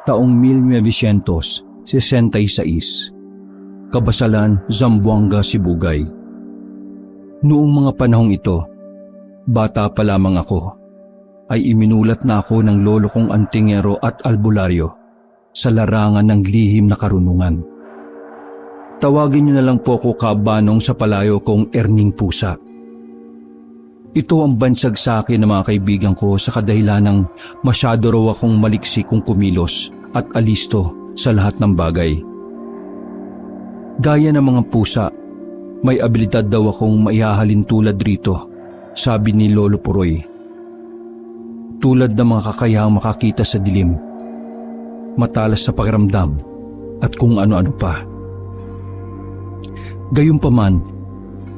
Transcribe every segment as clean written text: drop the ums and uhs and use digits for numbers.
taong 1966, Kabasalan, Zamboanga, Sibugay. Noong mga panahong ito, bata pa lamang ako, ay iminulat na ako ng lolo kong antingero at albularyo sa larangan ng lihim na karunungan. Tawagin niyo na lang po ako kabanong sa palayo kong Erning Pusa. Ito ang bansag sa akin ng mga kaibigan ko sa kadahilan ng masyado raw akong maliksi kung kumilos at alisto sa lahat ng bagay. Gaya ng mga pusa, may abilidad daw akong maihahalin tulad rito, sabi ni Lolo Puroy. Tulad ng mga kakayahang makakita sa dilim, matalas sa pakiramdam at kung ano-ano pa. Gayunpaman,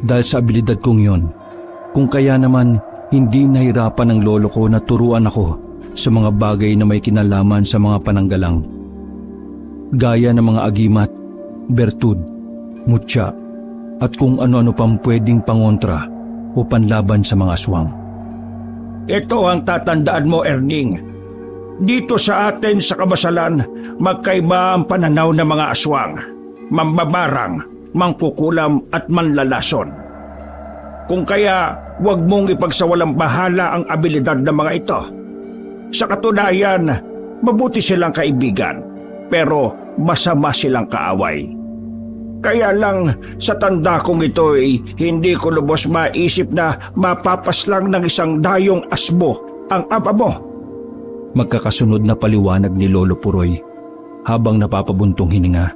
dahil sa abilidad kong yon, kung kaya naman hindi nahirapan ng lolo ko na turuan ako sa mga bagay na may kinalaman sa mga pananggalang. Gaya ng mga agimat, bertud, mutya, at kung ano-ano pang pwedeng pangontra o panlaban sa mga aswang. Ito ang tatandaan mo, Erning. Dito sa atin sa Kabasalan, magkaiba ang pananaw ng mga aswang, mambabarang, mangkukulam at manlalason. Kung kaya, huwag mong ipagsawalang bahala ang abilidad ng mga ito. Sa katunayan, mabuti silang kaibigan, pero masama silang kaaway. Kaya lang sa tanda kong ito'y hindi ko lubos maisip na mapapaslang ng isang dayong asbo ang ama mo. Magkakasunod na paliwanag ni Lolo Puroy habang napapabuntong hininga.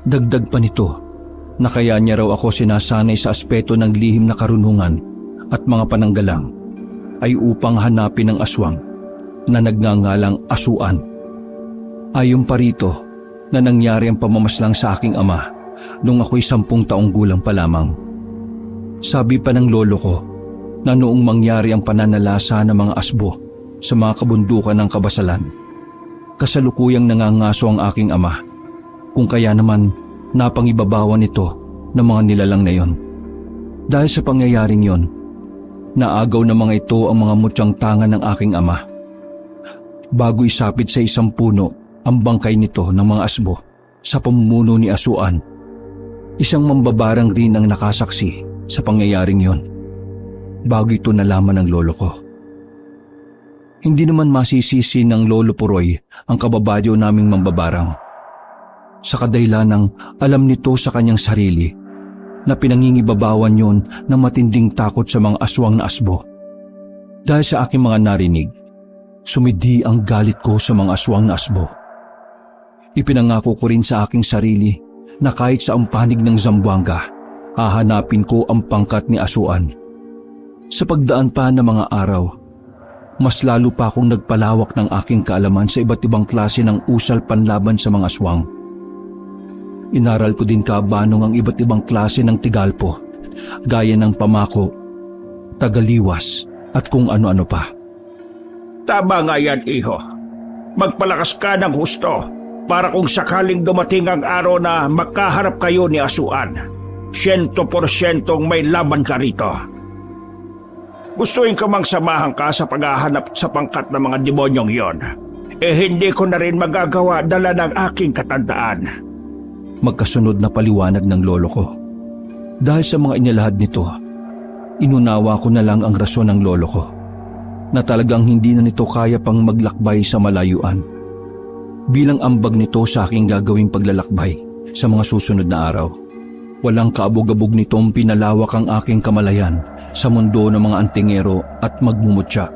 Dagdag pa nito na kaya niya raw ako sinasanay sa aspeto ng lihim na karunungan at mga pananggalang ay upang hanapin ang aswang na nagngangalang Asuan. Ayon pa rito na nangyari ang pamamaslang sa aking ama nung ako'y 10 taong gulang pa lamang. Sabi pa ng lolo ko na noong mangyari ang pananalasa ng mga asbo sa mga kabundukan ng Kabasalan, kasalukuyang nangangaso ang aking ama, kung kaya naman napangibabawan ito ng mga nilalang na yon. Dahil sa pangyayaring yon, naagaw ng mga ito ang mga mutyang tangan ng aking ama. Bago isapit sa isang puno ang bangkay nito ng mga asbo sa pamumuno ni Asuan, isang mambabarang rin ang nakasaksi sa pangyayaring yon. Bago ito nalaman ng lolo ko. Hindi naman masisisi ng Lolo Puroy ang kababayo naming mambabarang. Sa kadahilan ng alam nito sa kanyang sarili na pinangingibabawan yon ng matinding takot sa mga aswang na asbo. Dahil sa aking mga narinig, sumidi ang galit ko sa mga aswang na asbo. Ipinangako ko rin sa aking sarili na kahit sa panig ng Zamboanga, hahanapin ko ang pangkat ni Asuan. Sa pagdaan pa ng mga araw, mas lalo pa akong nagpalawak ng aking kaalaman sa iba't ibang klase ng usal panlaban sa mga aswang. Inaral ko din kabanong ang iba't ibang klase ng tigalpo, gaya ng pamako, tagaliwas at kung ano-ano pa. Tama nga yan, iho. Magpalakas ka ng husto para kung sakaling dumating ang araw na makaharap kayo ni Asuan, 100% may laban ka rito. Gustuin ko mang samahan ka sa paghahanap sa pangkat ng mga demonyong yon. Hindi ko na rin magagawa dala ng aking katandaan. Magkasunod na paliwanag ng lolo ko. Dahil sa mga inilahad nito, inunawa ko na lang ang rason ng lolo ko na talagang hindi na nito kaya pang maglakbay sa malayuan. Bilang ambag nito sa aking gagawing paglalakbay sa mga susunod na araw, walang kaabog-abog nitong pinalawak ang aking kamalayan sa mundo ng mga antingero at magmumutya.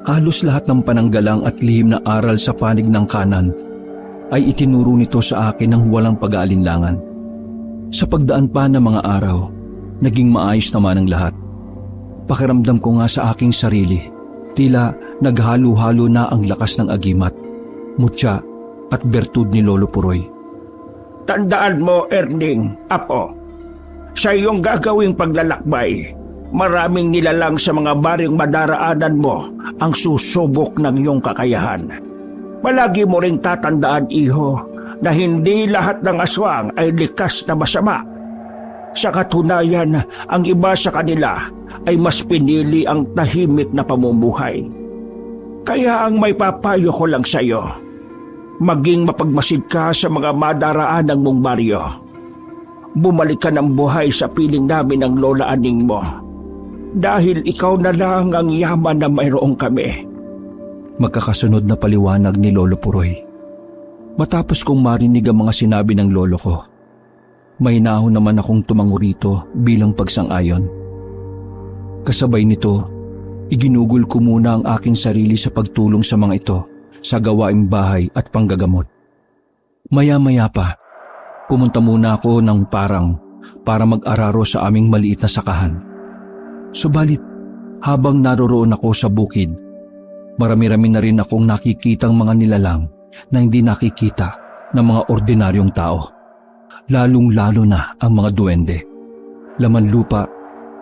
Halos lahat ng pananggalang at lihim na aral sa panig ng kanan ay itinuro nito sa akin ng walang pag-aalinlangan. Sa pagdaan pa ng mga araw, naging maayos naman ang lahat. Pakiramdam ko nga sa aking sarili, tila naghalo-halo na ang lakas ng agimat, mutya at bertud ni Lolo Puroy. Tandaan mo, Erning, apo, sa iyong gagawing paglalakbay, maraming nilalang sa mga baring madaraanan mo ang susubok ng iyong kakayahan. Palagi mo ring tatandaan, iho, na hindi lahat ng aswang ay likas na masama. Sa katunayan, ang iba sa kanila ay mas pinili ang tahimik na pamumuhay. Kaya ang may papayo ko lang sa'yo, maging mapagmasid ka sa mga madaraanan mong baryo. Bumalik ka ng buhay sa piling namin ng lola aning mo. Dahil ikaw na lang ang yaman na mayroong kami. Magkakasunod na paliwanag ni Lolo Puroy. Matapos kong marinig ang mga sinabi ng lolo ko, may nahon naman akong tumango rito bilang pagsang-ayon. Kasabay nito, iginugol ko muna ang aking sarili sa pagtulong sa mga ito sa gawaing bahay at panggagamot. Maya-maya pa, pumunta muna ako ng parang para mag-araro sa aming maliit na sakahan. Subalit, habang naroroon ako sa bukid, marami-rami na rin akong nakikitang mga nilalang na hindi nakikita ng mga ordinaryong tao. Lalong-lalo na ang mga duwende, laman lupa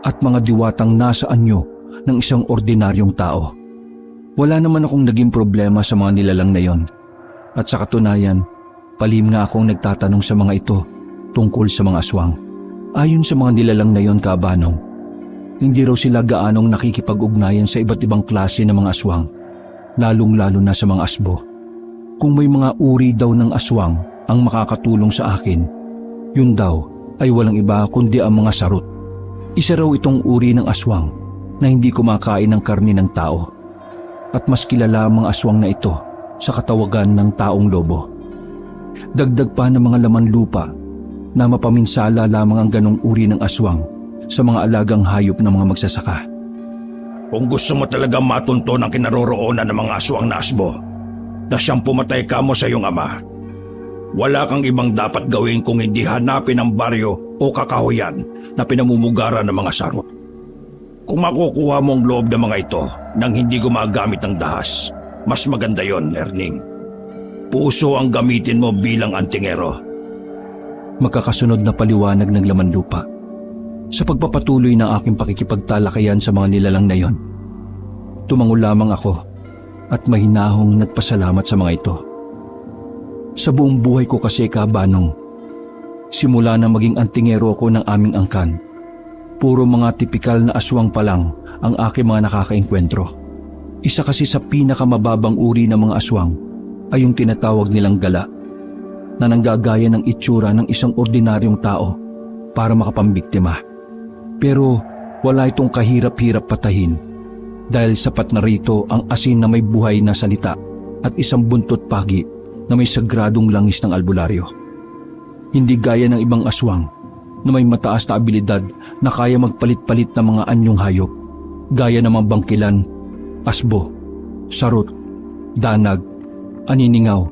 at mga diwatang nasa anyo ng isang ordinaryong tao. Wala naman akong naging problema sa mga nilalang na yon. At sa katunayan, palihim nga akong nagtatanong sa mga ito tungkol sa mga aswang. Ayon sa mga nilalang na yon, Kabanong, hindi raw sila gaanong nakikipag-ugnayan sa iba't ibang klase ng mga aswang, lalong-lalo na sa mga asbo. Kung may mga uri daw ng aswang ang makakatulong sa akin, yun daw ay walang iba kundi ang mga sarot. Isa raw itong uri ng aswang na hindi kumakain ng karni ng tao. At mas kilala ang mga aswang na ito sa katawagan ng taong lobo. Dagdag pa ng mga laman lupa na mapaminsala lamang ang ganong uri ng aswang sa mga alagang hayop ng mga magsasaka. Kung gusto mo talagang matunto ng kinaroroonan ng mga aswang na asbo, na siyang pumatay ka mo sa iyong ama, wala kang ibang dapat gawin kung hindi hanapin ang baryo o kakahuyan na pinamumugaran ng mga sarot. Kung makukuha mo ang loob ng mga ito nang hindi gumagamit ng dahas, mas maganda yon, Erning. Puso ang gamitin mo bilang antingero. Magkakasunod na paliwanag ng laman lupa. Sa pagpapatuloy ng aking pakikipagtalakayan sa mga nilalang na yon, tumango lamang ako at mahinahong nagpasalamat sa mga ito. Sa buong buhay ko kasi, Kabanong, simula na maging antingero ako ng aming angkan, puro mga tipikal na aswang pa lang ang aking mga nakakaengkwentro. Isa kasi sa pinakamababang uri ng mga aswang ay yung tinatawag nilang gala, na nanggagaya ng itsura ng isang ordinaryong tao para makapambiktima. Pero wala itong kahirap-hirap patahin dahil sapat na rito ang asin na may buhay na salita at isang buntot pagi na may sagradong langis ng albularyo. Hindi gaya ng ibang aswang na may mataas na abilidad na kaya magpalit-palit ng mga anyong hayop, gaya ng mga bangkilan, asbo, sarot, danag, aniningaw,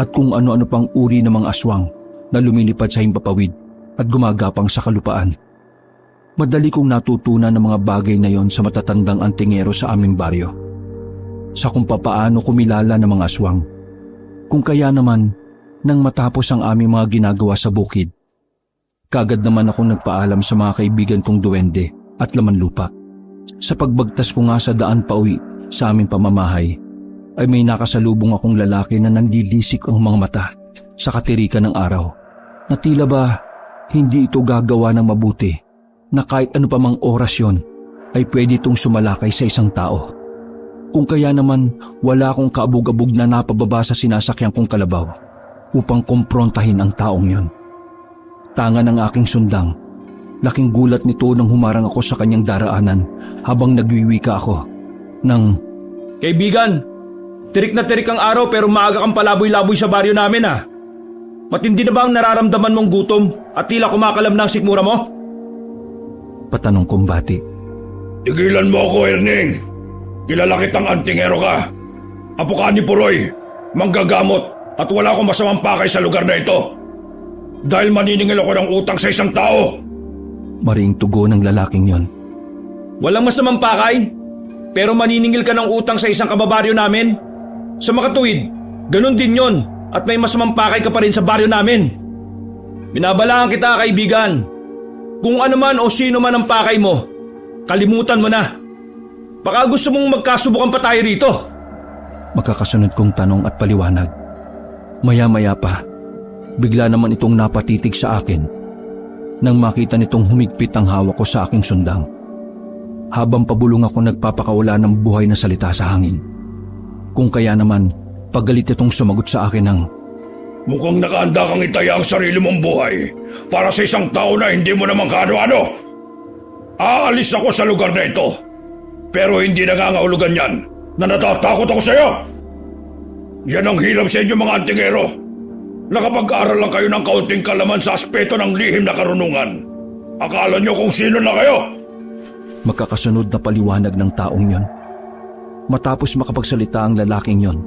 at kung ano-ano pang uri ng mga aswang na lumilipad sa himpapawid at gumagapang sa kalupaan. Madali kong natutunan ng mga bagay na yon sa matatandang antingero sa aming baryo. Sa kung papaano kumilala ng mga aswang. Kung kaya naman, nang matapos ang aming mga ginagawa sa bukid, kagad naman akong nagpaalam sa mga kaibigan kong duwende at laman lupa. Sa pagbagtas ko nga sa daan pauwi sa aming pamamahay, ay may nakasalubong akong lalaki na nanlilisik ang mga mata sa katirikan ng araw, na tila ba hindi ito gagawa ng mabuti, na kahit ano pa mang orasyon ay pwede itong sumalakay sa isang tao. Kung kaya naman wala akong kaabog-abog na napababa sa sinasakyan kong kalabaw upang komprontahin ang taong yon. Tanga ng aking sundang, laking gulat nito nang humarang ako sa kanyang daraanan habang nagwiwika ako ng, Kaibigan, tirik na tirik ang araw pero maaga kang palaboy-laboy sa baryo namin ha. Matindi na ba ang nararamdaman mong gutom at tila kumakalam na ang sikmura mo? Patanong kong bati. Tigilan mo ako, Erning. Kilala kitang antingero ka. Apo ka ni Puroy, manggagamot at wala akong masamang pakay sa lugar na ito. Dahil maniningil ako ng utang sa isang tao. Maring tugo ng lalaking yon. Walang masamang pakay, pero maniningil ka ng utang sa isang kababaryo namin. Sa makatuwid, ganun din yon at may masamang pakay ka pa rin sa baryo namin. Binabalaan kita, kaibigan. Kung ano man o sino man ang pakay mo, kalimutan mo na. Baka gusto mong magkasubukan pa tayo rito. Magkakasunod kong tanong at paliwanag. Maya-maya pa, bigla naman itong napatitig sa akin nang makita nitong humigpit ang hawak ko sa aking sundang. Habang pabulong ako nagpapakawala ng buhay na salita sa hangin. Kung kaya naman, pagalit itong sumagot sa akin ng, Mukhang nakahanda kang itaya ang sarili mong buhay para sa isang tao na hindi mo naman kaano-ano. Aalis ako sa lugar na ito, pero hindi nangangahulugan yan na natatakot ako sa iyo. Yan ang hirap sa inyo mga antingero. Nakapag-aral lang kayo ng kaunting kalaman sa aspeto ng lihim na karunungan. Akala nyo kung sino na kayo? Magkakasunod na paliwanag ng taong yon. Matapos makapagsalita ang lalaking yon,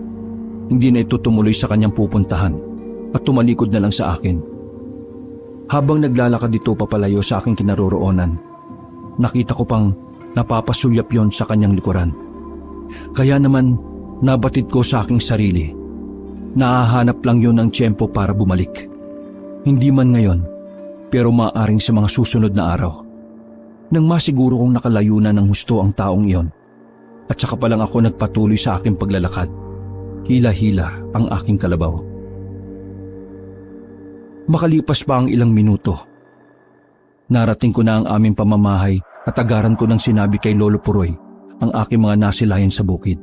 hindi na ito tumuloy sa kanyang pupuntahan at tumalikod na lang sa akin. Habang naglalakad ito papalayo sa aking kinaroroonan, nakita ko pang napapasulyap yon sa kanyang likuran. Kaya naman nabatid ko sa aking sarili, nahahanap lang yon ng tiyempo para bumalik. Hindi man ngayon, pero maaaring sa mga susunod na araw. Nang masiguro kong nakalayo na ng husto ang taong iyon, at saka pa lang ako nagpatuloy sa aking paglalakad, hila-hila ang aking kalabaw. Makalipas pa ang ilang minuto, narating ko na ang aming pamamahay at agaran ko nang sinabi kay Lolo Puroy ang aking mga nasilayan sa bukid.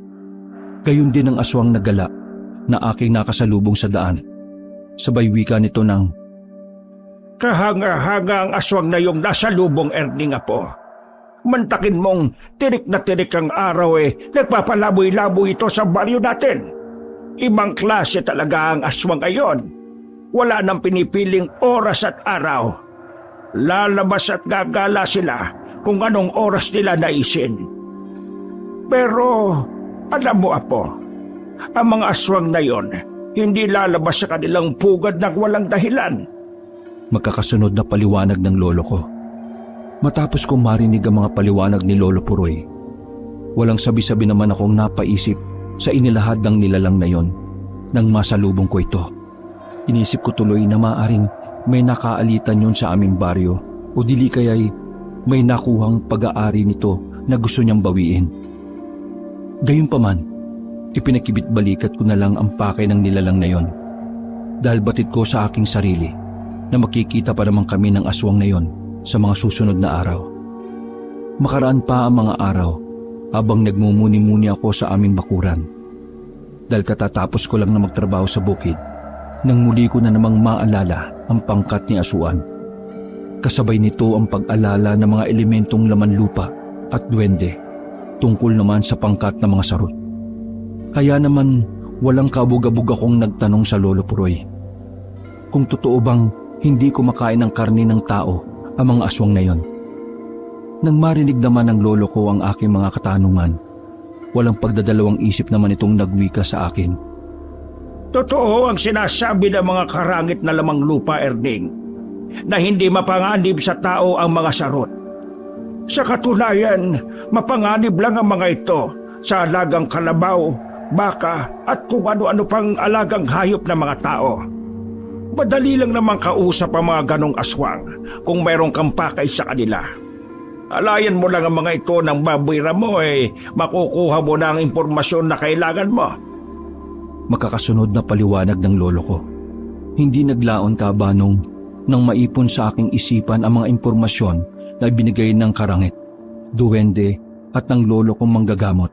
Gayon din ang aswang na gala na aking nakasalubong sa daan. Sabay wika nito ng, Kahanga-hanga ang aswang na yung nasa lubong, Erning Apo. Mantakin mong tirik na tirik ang araw nagpapalaboy-laboy ito sa baryo natin. Ibang klase talaga ang aswang ngayon. Wala nang pinipiling oras at araw. Lalabas at gagala sila kung anong oras nila naisin. Pero alam mo, Apo, ang mga aswang na yon hindi lalabas sa kanilang pugad ng walang dahilan. magkakasunod na paliwanag ng lolo ko. Matapos kong marinig ang mga paliwanag ni Lolo Puroy, walang sabi-sabi naman akong napaisip sa inilahad ng nilalang na yon nang masalubong ko ito. Inisip ko tuloy na maaring may nakaalitan yon sa aming baryo o dili kaya'y may nakuhang pag-aari nito na gusto niyang bawiin. Gayunpaman, ipinakibit-balikat ko na lang ang pakay ng nilalang na yon dahil batid ko sa aking sarili na makikita pa naman kami ng aswang na yon sa mga susunod na araw. Makaraan pa ang mga araw habang nagmumuni-muni ako sa aming bakuran. Dahil katatapos ko lang na magtrabaho sa bukid, nang muli ko na namang maalala ang pangkat ni Asuan. Kasabay nito ang pag-alala ng mga elementong laman lupa at duwende tungkol naman sa pangkat ng mga sarot. Kaya naman walang kabog-abog akong nagtanong sa Lolo Puroy kung totoo bang hindi kumakain ng karne ng tao ang mga aswang na yon. Nang marinig naman ng lolo ko ang aking mga katanungan, walang pagdadalawang isip naman itong nagwika sa akin. Totoo ang sinasabi ng mga karangit na lamang lupa, Erning, na hindi mapanganib sa tao ang mga sarot. Sa katunayan, mapanganib lang ang mga ito sa alagang kalabaw, baka at kung ano-ano pang alagang hayop ng mga tao. Madali lang naman kausap ang mga ganong aswang kung mayroong kang pakay sa kanila. Alayan mo lang ang mga ito ng babwira mo makukuha mo na ang impormasyon na kailangan mo. Makakasunod na paliwanag ng lolo ko. Hindi naglaon kabanong nang maipon sa aking isipan ang mga impormasyon na binigay ng karangit, duwende at ng lolo kong manggagamot.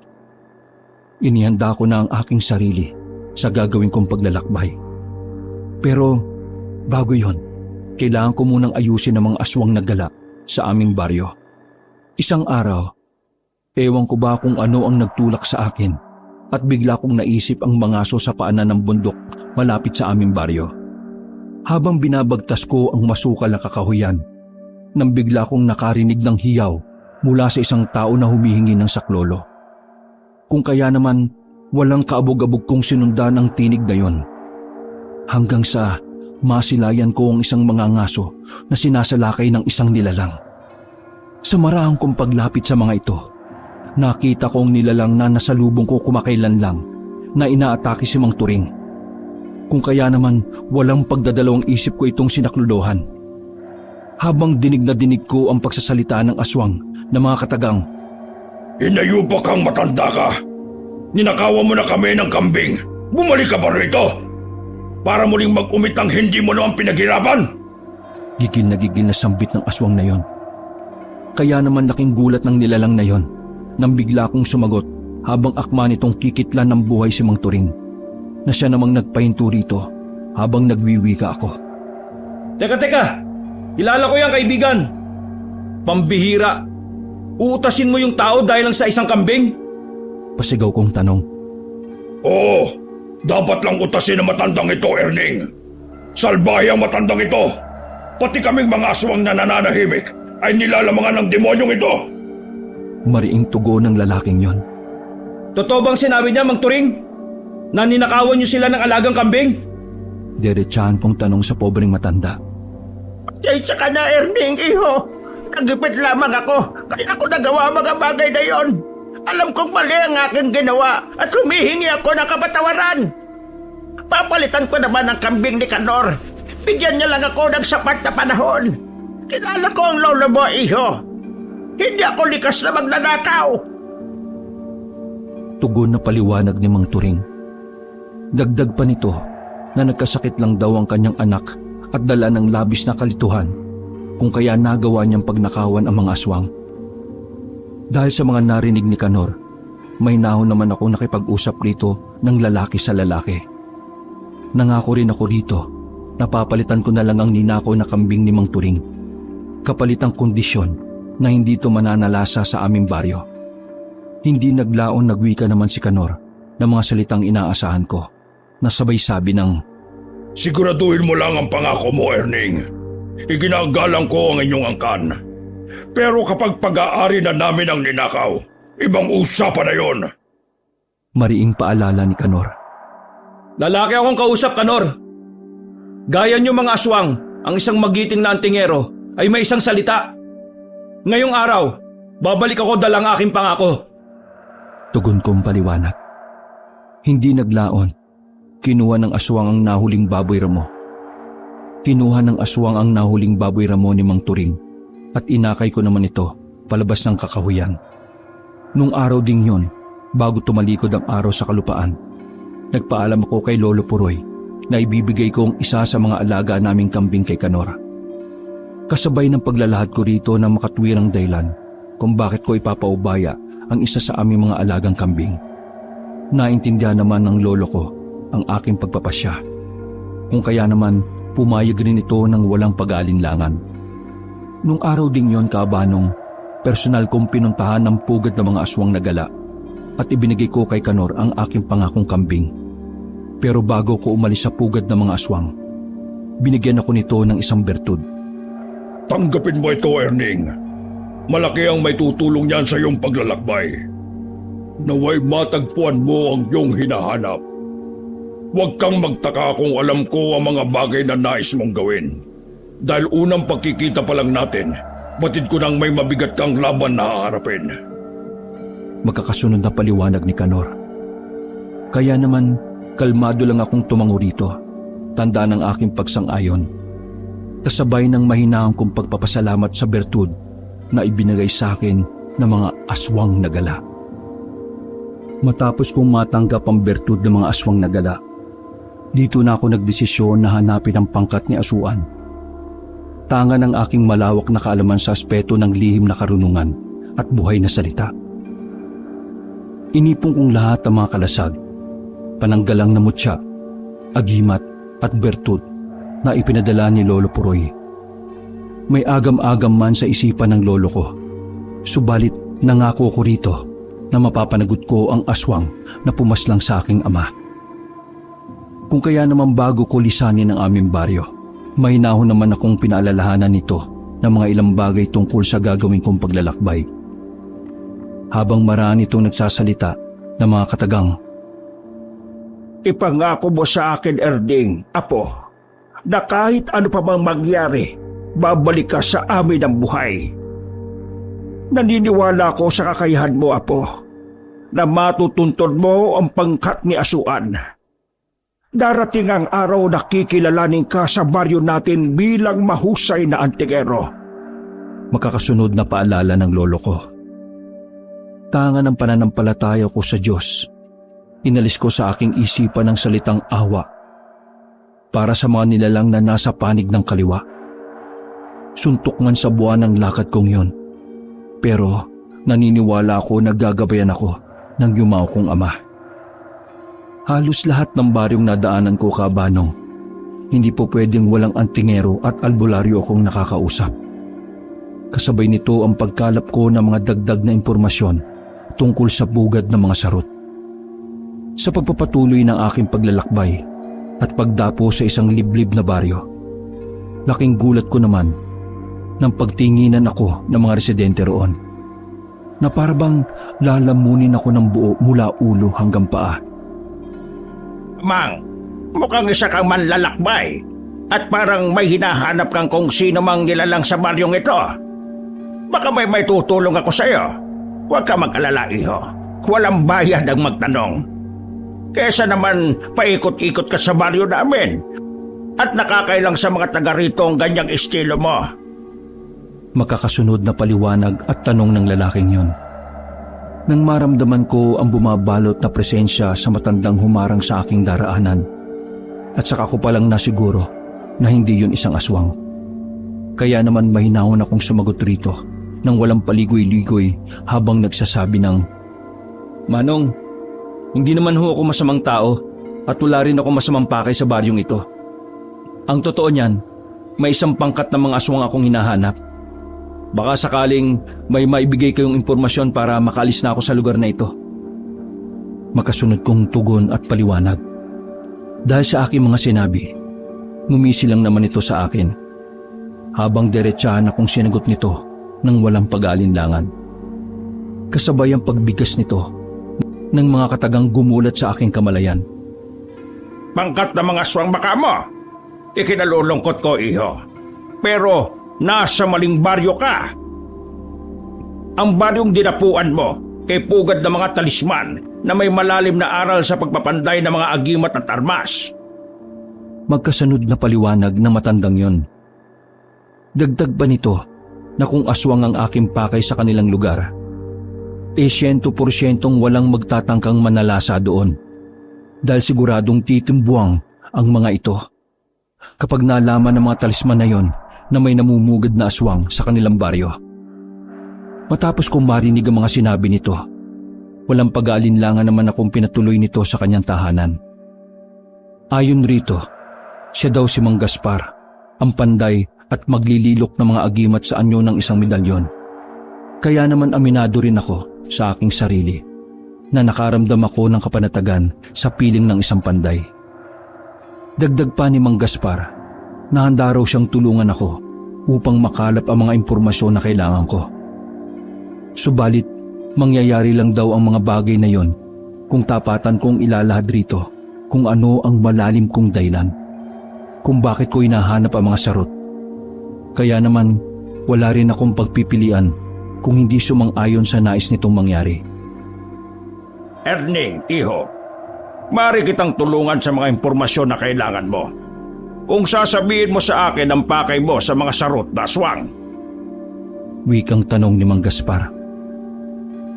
Inihanda ko na ang aking sarili sa gagawin kong paglalakbay. Pero bago yon, kailangan ko munang ayusin ang mga aswang na gala sa aming baryo. Isang araw, ewan ko ba kung ano ang nagtulak sa akin at bigla kong naisip ang mangaso sa paanan ng bundok malapit sa aming baryo. Habang binabagtas ko ang masukal na kakahuyan, nang bigla kong nakarinig ng hiyaw mula sa isang tao na humihingi ng saklolo. Kung kaya naman walang kaabog-abog kong sinundan ang tinig na yon. Hanggang sa masilayan ko ang isang mangangaso na sinasalakay ng isang nilalang. Sa maraang kong paglapit sa mga ito, nakita ko ang nilalang na nasalubong ko kumakailan lang na inaatake si Mang Turing. Kung kaya naman walang pagdadalawang isip ko itong sinaklolohan. Habang dinig na dinig ko ang pagsasalita ng aswang na mga katagang, Inayupa kang matanda ka. Ninakawan mo na kami ng kambing. Bumalik ka ba rito? Para muling mag-umitang hindi mo naman pinaghirapan? Gigil na sambit ng aswang na yon. Kaya naman laking gulat ng nilalang na yon nang bigla kong sumagot habang akma nitong kikitlan ng buhay si Mang Turing na siya namang nagpahinto rito habang nagwiwika ako. Teka! Kilala ko yan, kaibigan! Pambihira! Uutasin mo yung tao dahil lang sa isang kambing? Pasigaw kong tanong. Oo, dapat lang utasin ang matandang ito, Erning. Salbahe ang matandang ito. Pati kaming mga aswang na nananahimik ay nilalamangan ng demonyong ito. Mariing tugon ng lalaking yon. Totoo bang sinabi niya, Mang Turing? Na ninakawan niyo sila ng alagang kambing? Diretsahan kong tanong sa pobreng matanda. Pasensya ka na, Erning, iho. Nagipit lamang ako, kaya ako nagawa mga bagay na yon. Alam kong mali ang aking ginawa at humihingi ako ng kapatawaran. Papalitan ko naman ang kambing ni Kanor. Bigyan niya lang ako ng sapat na panahon. Kilala ko ang lolo mo, iho. Hindi ako likas na magnanakaw. Tugon na paliwanag ni Mang Turing. Dagdag pa nito na nagkasakit lang daw ang kanyang anak at dala ng labis na kalituhan kung kaya nagawa niyang pagnakawan ang mga aswang. Dahil sa mga narinig ni Kanor, may nahon naman ako nakipag-usap rito ng lalaki sa lalaki. Nangako rin ako rito na papalitan ko na lang ang ninakaw na kambing ni Mang Turing. Kapalitang kondisyon na hindi ito mananalasa sa aming baryo. Hindi naglaon nagwika naman si Kanor ng mga salitang inaasahan ko na sabay sabi ng, Siguraduhin mo lang ang pangako mo, Erning. Iginagalang ko ang inyong angkan. Pero kapag pag-aari na namin ang ninakaw, ibang usapan na yon. Mariing paalala ni Kanor. Lalaki akong kausap, Kanor. Gaya niyo mga aswang, ang isang magiting na antingero ay may isang salita. Ngayong araw, babalik ako dalang aking pangako. Tugon kong paliwanag. Hindi naglaon. Kinuha ng aswang ang nahuling baboy ramo. Kinuha ng aswang ang nahuling baboy ramo ni Mang Turing at inakay ko naman ito palabas ng kakahuyan. Nung araw ding yon, bago tumalikod ang araw sa kalupaan, nagpaalam ako kay Lolo Puroy na ibibigay ko ang isa sa mga alaga naming kambing kay Kanor. Kasabay ng paglalahad ko rito ng makatwirang dahilan kung bakit ko ipapaubaya ang isa sa aming mga alagang kambing. Naintindihan naman ng lolo ko ang aking pagpapasya. Kung kaya naman, pumayag rin ito ng walang pag-aalinlangan. Nung araw ding yon, Kaabanong, personal kong pinuntahan ng pugad ng mga aswang na gala at ibinigay ko kay Kanor ang aking pangakong kambing. Pero bago ko umalis sa pugad ng mga aswang, binigyan ako nito ng isang bertud. Tanggapin mo ito, Erning. Malaki ang may tutulong niyan sa iyong paglalakbay. Naway matagpuan mo ang iyong hinahanap. Huwag kang magtaka kung alam ko ang mga bagay na nais mong gawin. Dahil unang pagkikita pa lang natin, batid ko nang may mabigat kang laban na haharapin. Magkakasunod na paliwanag ni Kanor. Kaya naman, kalmado lang akong tumango rito. Tanda ng aking pagsang-ayon. Kasabay ng mahinaang kong pagpapasalamat sa bertud na ibinigay sa akin ng mga aswang na gala. Matapos kong matanggap ang bertud ng mga aswang na gala, dito na ako nagdesisyon na hanapin ang pangkat ni Asuan. Tanga ng aking malawak na kaalaman sa aspeto ng lihim na karunungan at buhay na salita. Inipon kong lahat ang mga kalasag, pananggalang na mutya, agimat at bertud na ipinadala ni Lolo Puroy. May agam-agam man sa isipan ng lolo ko, subalit nangako ko rito na mapapanagot ko ang aswang na pumaslang sa aking ama. Kung kaya naman bago ko lisanin ang aming baryo, may nahon naman akong pinaalalahanan nito ng mga ilang bagay tungkol sa gagawin kong paglalakbay. Habang marami itong nagsasalita ng mga katagang, Ipangako mo sa akin, Erding, apo, na kahit ano pa bang mangyari, babalik ka sa amin ng buhay. Naniniwala ko sa kakayahan mo, apo, na matutuntun mo ang pangkat ni Asuan. Darating ang araw na kikilalanin ka sa baryo natin bilang mahusay na antigero. Makakasunod na paalala ng lolo ko. Tanga ng pananampalataya ko sa Diyos, inalis ko sa aking isipan ang salitang awa para sa mga nilalang na nasa panig ng kaliwa. Suntok man sa buwan ng lakad kong yon, pero naniniwala ako na gagabayan ako ng yumao kong ama. Halos lahat ng baryong nadaanan ko, Kabanong. Hindi po pwedeng walang antingero at albularyo akong nakakausap. Kasabay nito ang pagkalap ko ng mga dagdag na impormasyon tungkol sa bugad ng mga sarot. Sa pagpapatuloy ng aking paglalakbay at pagdapo sa isang liblib na baryo, laking gulat ko naman nang pagtinginan ako ng mga residente roon na parabang lalamunin ako ng buo mula ulo hanggang paa. Mang, mukhang isa kang manlalakbay at parang may hinahanap kang kung sino mang nilalang sa baryong ito. Baka may tutulong ako sa iyo. Huwag ka mag-alala, iho. Walang bayad ang magtanong. Kesa naman paikot-ikot ka sa baryo namin at nakakailang sa mga taga rito ang ganyang estilo mo. Makakasunod na paliwanag at tanong ng lalaking yon. Nang maramdaman ko ang bumabalot na presensya sa matandang humarang sa aking daraanan, at saka ko palang nasiguro na hindi yun isang aswang. Kaya naman mahinahon akong sumagot rito nang walang paligoy-ligoy habang nagsasabi ng, "Manong, hindi naman ho ako masamang tao at wala rin ako masamang pakay sa baryong ito. Ang totoo niyan, may isang pangkat na mga aswang akong hinahanap. Baka sakaling may maibigay kayong impormasyon para makaalis na ako sa lugar na ito." Makasunod kong tugon at paliwanag. Dahil sa aking mga sinabi, ngumisi lang naman ito sa akin, habang diretsahan akong sinagot nito ng walang pag-aalinlangan. Kasabay ang pagbigas nito ng mga katagang gumulat sa aking kamalayan. Pangkat na mga aswang baka mo. Ikinalulungkot ko, iho. Pero nasa maling baryo ka. Ang baryong dinapuan mo kay pugad ng mga talisman na may malalim na aral sa pagpapanday ng mga agimat at armas. Magkasunod na paliwanag na matandang yon. Dagdag pa nito na kung aswang ang aking pakay sa kanilang lugar, 100% walang magtatangkang manalasa doon dahil siguradong titimbuang ang mga ito kapag nalaman ng mga talisman na yon na may namumugad na aswang sa kanilang baryo. Matapos kong marinig ang mga sinabi nito, walang pag-aalinlangan naman akong pinatuloy nito sa kanyang tahanan. Ayon rito, siya daw si Mang Gaspar, ang panday at maglililok ng mga agimat sa anyo ng isang medalyon. Kaya naman aminado rin ako sa aking sarili na nakaramdam ako ng kapanatagan sa piling ng isang panday. Dagdag pa ni Mang Gaspar na handa raw siyang tulungan ako upang makalap ang mga impormasyon na kailangan ko. Subalit, mangyayari lang daw ang mga bagay na yon kung tapatan kong ilalahad rito kung ano ang malalim kong dahilan, kung bakit ko hinahanap ang mga sarot. Kaya naman, wala rin akong pagpipilian kung hindi sumang-ayon sa nais nitong mangyari. Erning, iho. Maaari kitang tulungan sa mga impormasyon na kailangan mo. Kung sasabihin mo sa akin ang pakay mo sa mga sarot na aswang. Wikang tanong ni Mang Gaspar.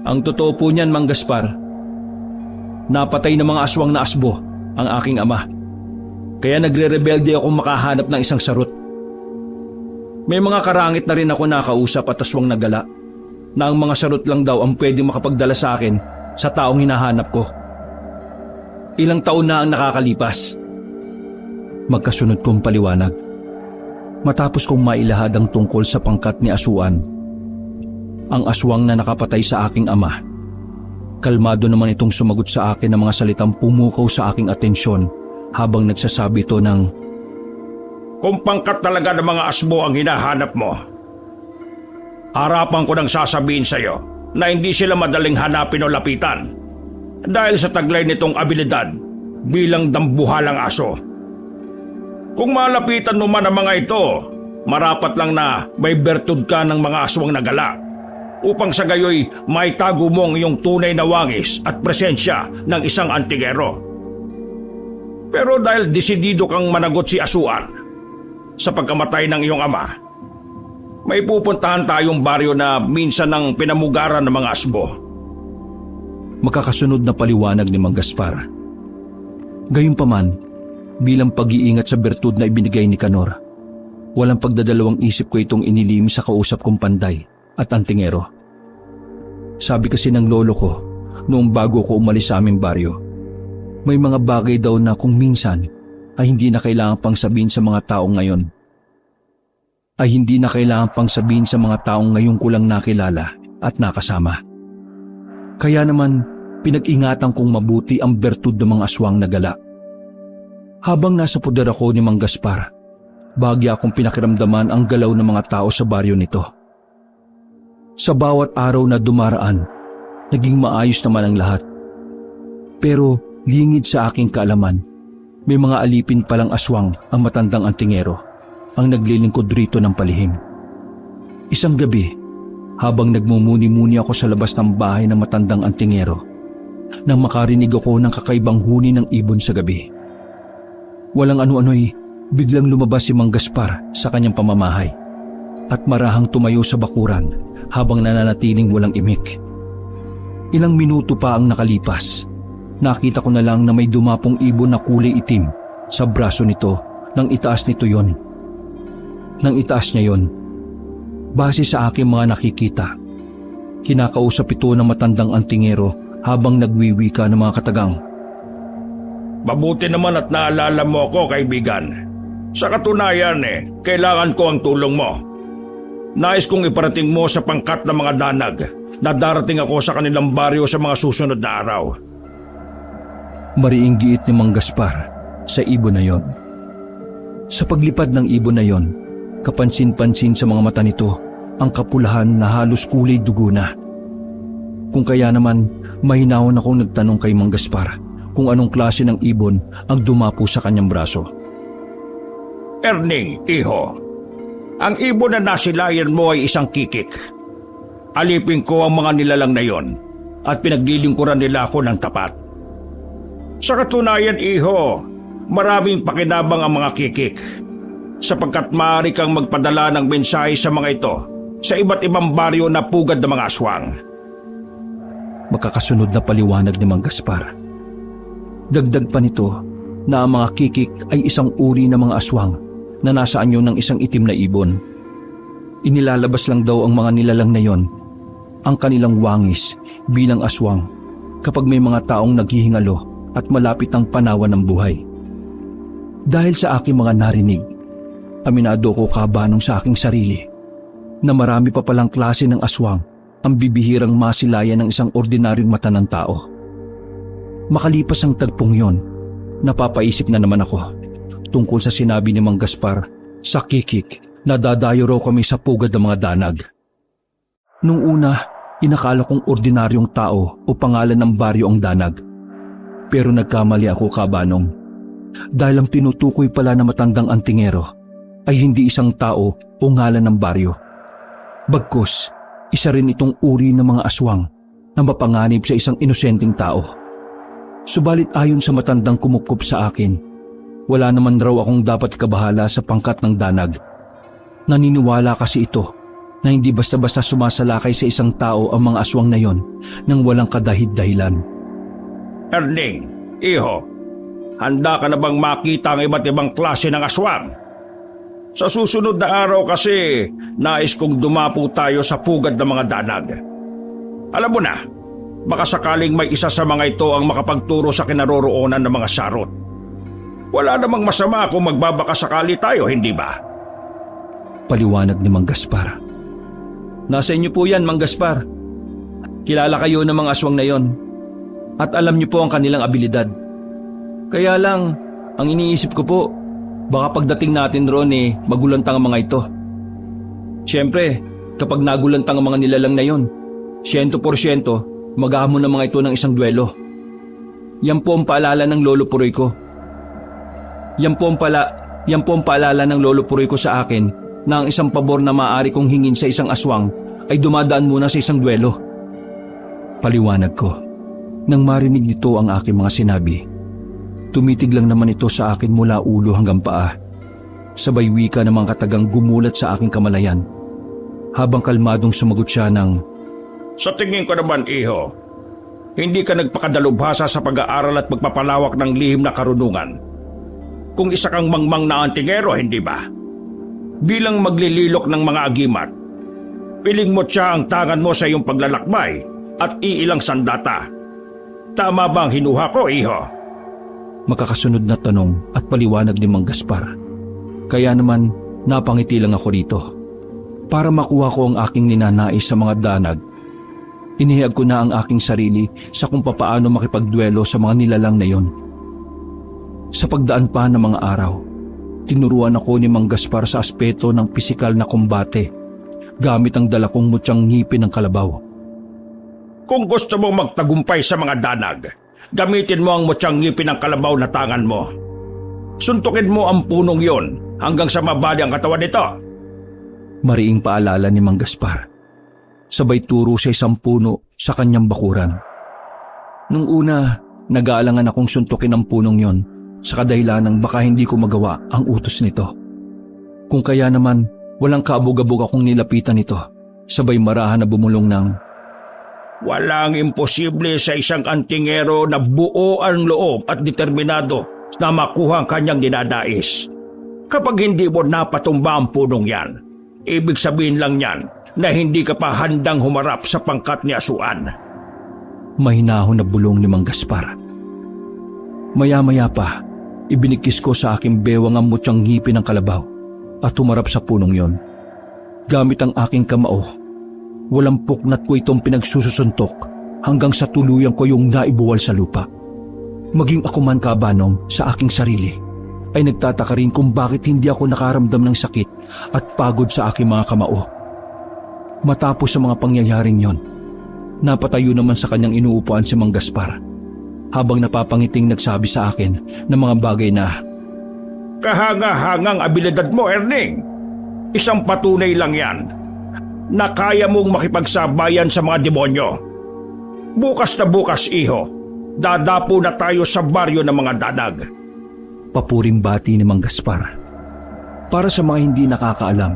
Ang totoo po niyan, Mang Gaspar, napatay ng mga aswang na asbo ang aking ama. Kaya nagre-rebelde akong makahanap ng isang sarot. May mga karangit na rin ako nakausap at aswang na gala na ang mga sarot lang daw ang pwedeng makapagdala sa akin sa taong hinahanap ko. Ilang taon na ang nakakalipas. Magkasunod kong paliwanag. Matapos kong mailahad ang tungkol sa pangkat ni Asuan, ang aswang na nakapatay sa aking ama, kalmado naman itong sumagot sa akin ng mga salitang pumukaw sa aking atensyon habang nagsasabi ito ng, Kung pangkat talaga ng mga asbo ang hinahanap mo, harapan ko nang sasabihin sa iyo na hindi sila madaling hanapin o lapitan dahil sa taglay nitong abilidad bilang dambuhalang aso. Kung malapitan mo man ang mga ito, marapat lang na may bertud ka ng mga aswang na gala upang sa gayoy maitago mo ang iyong tunay na wangis at presensya ng isang antigero. Pero dahil desidido kang managot si Asuan sa pagkamatay ng iyong ama, may pupuntahan tayong baryo na minsan ng pinamugaran ng mga asbo. Makakasunod na paliwanag ni Mang Gaspar. Gayunpaman, bilang pag-iingat sa bertud na ibinigay ni Kanor, walang pagdadalawang isip ko itong inilim sa kausap kong panday at antingero. Sabi kasi ng lolo ko, noong bago ko umalis sa aming baryo. May mga bagay daw na kung minsan ay hindi na kailangan pang sabihin sa mga taong ngayon. ko lang nakilala at nakasama. Kaya naman, pinag-ingatan kong mabuti ang bertud ng mga aswang na gala. Habang nasa poder ako ni Mang Gaspar, bahagya akong pinakiramdaman ang galaw ng mga tao sa baryo nito. Sa bawat araw na dumaraan, naging maayos naman ang lahat. Pero lingid sa aking kaalaman, may mga alipin palang aswang ang matandang antingero ang naglilingkod rito ng palihim. Isang gabi, habang nagmumuni-muni ako sa labas ng bahay ng matandang antingero, nang makarinig ako ng kakaibang huni ng ibon sa gabi. Walang ano-ano'y biglang lumabas si Mang Gaspar sa kanyang pamamahay at marahang tumayo sa bakuran habang nananatiling walang imik. Ilang minuto pa ang nakalipas, nakita ko na lang na may dumapong ibon na kulay itim sa braso nito nang itaas niya yon. Base sa aking mga nakikita, kinakausap ito ng matandang antingero habang nagwiwika ng mga katagang. Mabuti naman at naalala mo ako, kaibigan. Sa katunayan kailangan ko ang tulong mo. Nais kong iparating mo sa pangkat ng mga danag na darating ako sa kanilang baryo sa mga susunod na araw. Mariing giit ni Mang Gaspar sa ibon na yon. Sa paglipad ng ibon na yon, kapansin-pansin sa mga mata nito ang kapulahan na halos kulay dugo na. Kung kaya naman, mahinahon akong nagtanong kay Mang Gaspar kung anong klase ng ibon ang dumapo sa kanyang braso. Erning, iho, ang ibon na nasilayan mo ay isang kikik. Alipin ko ang mga nilalang na yon at pinaglilingkuran nila ako ng tapat. Sa katunayan, iho, maraming pakinabang ang mga kikik sapagkat maaari kang magpadala ng mensahe sa mga ito sa iba't ibang baryo na pugad ng mga aswang. Makakasunod na paliwanag ni Mang Gaspar. Dagdag pa nito na ang mga kikik ay isang uri ng mga aswang na nasa anyo ng isang itim na ibon. Inilalabas lang daw ang mga nilalang na yon, ang kanilang wangis bilang aswang kapag may mga taong naghihingalo at malapit ang panawan ng buhay. Dahil sa aking mga narinig, aminado ko kabanong sa aking sarili na marami pa palang klase ng aswang ang bibihirang masilayan ng isang ordinaryong mata ng tao. Makalipas ang tagpong yon, napapaisip na naman ako tungkol sa sinabi ni Mang Gaspar sa kikik na dadayo raw kami sa pugad ng mga danag. Nung una, inakala kong ordinaryong tao o pangalan ng baryo ang danag. Pero nagkamali ako, kabanong. Dahil ang tinutukoy pala na matandang antingero ay hindi isang tao o ngalan ng baryo. Bagkus, isa rin itong uri ng mga aswang na mapanganib sa isang inosenteng tao. Subalit ayon sa matandang kumukup sa akin, wala naman raw akong dapat kabahala sa pangkat ng danag. Naniniwala kasi ito na hindi basta-basta sumasalakay sa isang tao ang mga aswang na yon nang walang kadahid-dahilan. Erning, iho, handa ka na bang makita ang iba't ibang klase ng aswang? Sa susunod na araw kasi, nais kong dumapo tayo sa pugad ng mga danag. Alam mo na, baka sakaling may isa sa mga ito ang makapagturo sa kinaroroonan ng mga sarot. Wala namang masama kung magbabaka sakali tayo, hindi ba? Paliwanag ni Mang Gaspar. Nasa inyo po yan, Mang Gaspar. Kilala kayo ng mga aswang na yon at alam niyo po ang kanilang abilidad. Kaya lang, ang iniisip ko po, baka pagdating natin roon magulantang ang mga ito. Siyempre, kapag nagulantang ang mga nilalang na yon, 100% maghahamon ng mga ito ng isang duelo. Yan po ang paalala ng lolo puroy ko. Yan po ang paalala ng lolo puroy ko sa akin na ang isang pabor na maaari kong hingin sa isang aswang ay dumadaan muna sa isang duelo. Paliwanag ko. Nang marinig nito ang aking mga sinabi, tumitig lang naman ito sa akin mula ulo hanggang paa. Sabay wika ng mga katagang gumulat sa aking kamalayan. Habang kalmadong sumagot siya ng, Sa tingin ko naman, iho, hindi ka nagpakadalubhasa sa pag-aaral at pagpapalawak ng lihim na karunungan. Kung isa kang mangmang na antingero, hindi ba? Bilang maglililok ng mga agimat, piling mo siya ang tangan mo sa iyong paglalakbay at iilang sandata Tama bang hinuha ko, iho? Makakasunod na tanong at paliwanag ni Mang Gaspar. Kaya naman napangiti lang ako rito. Para makuha ko ang aking ninanais sa mga danag, inihayag ko na ang aking sarili sa kung papaano makipagduelo sa mga nilalang na yon. Sa pagdaan pa ng mga araw, tinuruan ako ni Mang Gaspar sa aspeto ng pisikal na kumbate gamit ang dala kong mutyang ngipin ng kalabaw. Kung gusto mong magtagumpay sa mga danag, gamitin mo ang mutyang ngipin ng kalabaw na tangan mo. Suntukin mo ang punong yon hanggang sa mabali ang katawan nito. Mariing paalala ni Mang Gaspar. Sabay turo sa isang puno sa kanyang bakuran. Nung una, nag-aalangan akong suntukin ang punong yon sa kadahilanang baka hindi ko magawa ang utos nito. Kung kaya naman, walang kaabog-abog akong nilapitan nito, sabay marahan na bumulong ng, Walang imposible sa isang antingero na buo ang loob at determinado na makuha ang kanyang dinadais. Kapag hindi mo napatumba ang punong yan, ibig sabihin lang yan na hindi ka pa handang humarap sa pangkat ni Asuan. Mahinahon na bulong ni Mang Gaspar. Maya-maya pa, ibinigkis ko sa aking bewang ang mutyang ngipin ng kalabaw at humarap sa punong yon. Gamit ang aking kamao, walang puknat ko itong pinagsususuntok hanggang sa tuluyan ko yung naibuwal sa lupa. Maging ako man, Kabanong, sa aking sarili, ay nagtataka rin kung bakit hindi ako nakaramdam ng sakit at pagod sa aking mga kamao. Matapos sa mga pangyayaring yon, napatayo naman sa kanyang inuupuan si Mang Gaspar habang napapangiting nagsabi sa akin ng mga bagay na, Kahanga-hangang abilidad mo, Erning. Isang patunay lang yan na kaya mong makipagsabayan sa mga demonyo. Bukas na bukas, iho, dadapo na tayo sa baryo ng mga danag. Papuring bati ni Mang Gaspar. Para sa mga hindi nakakaalam,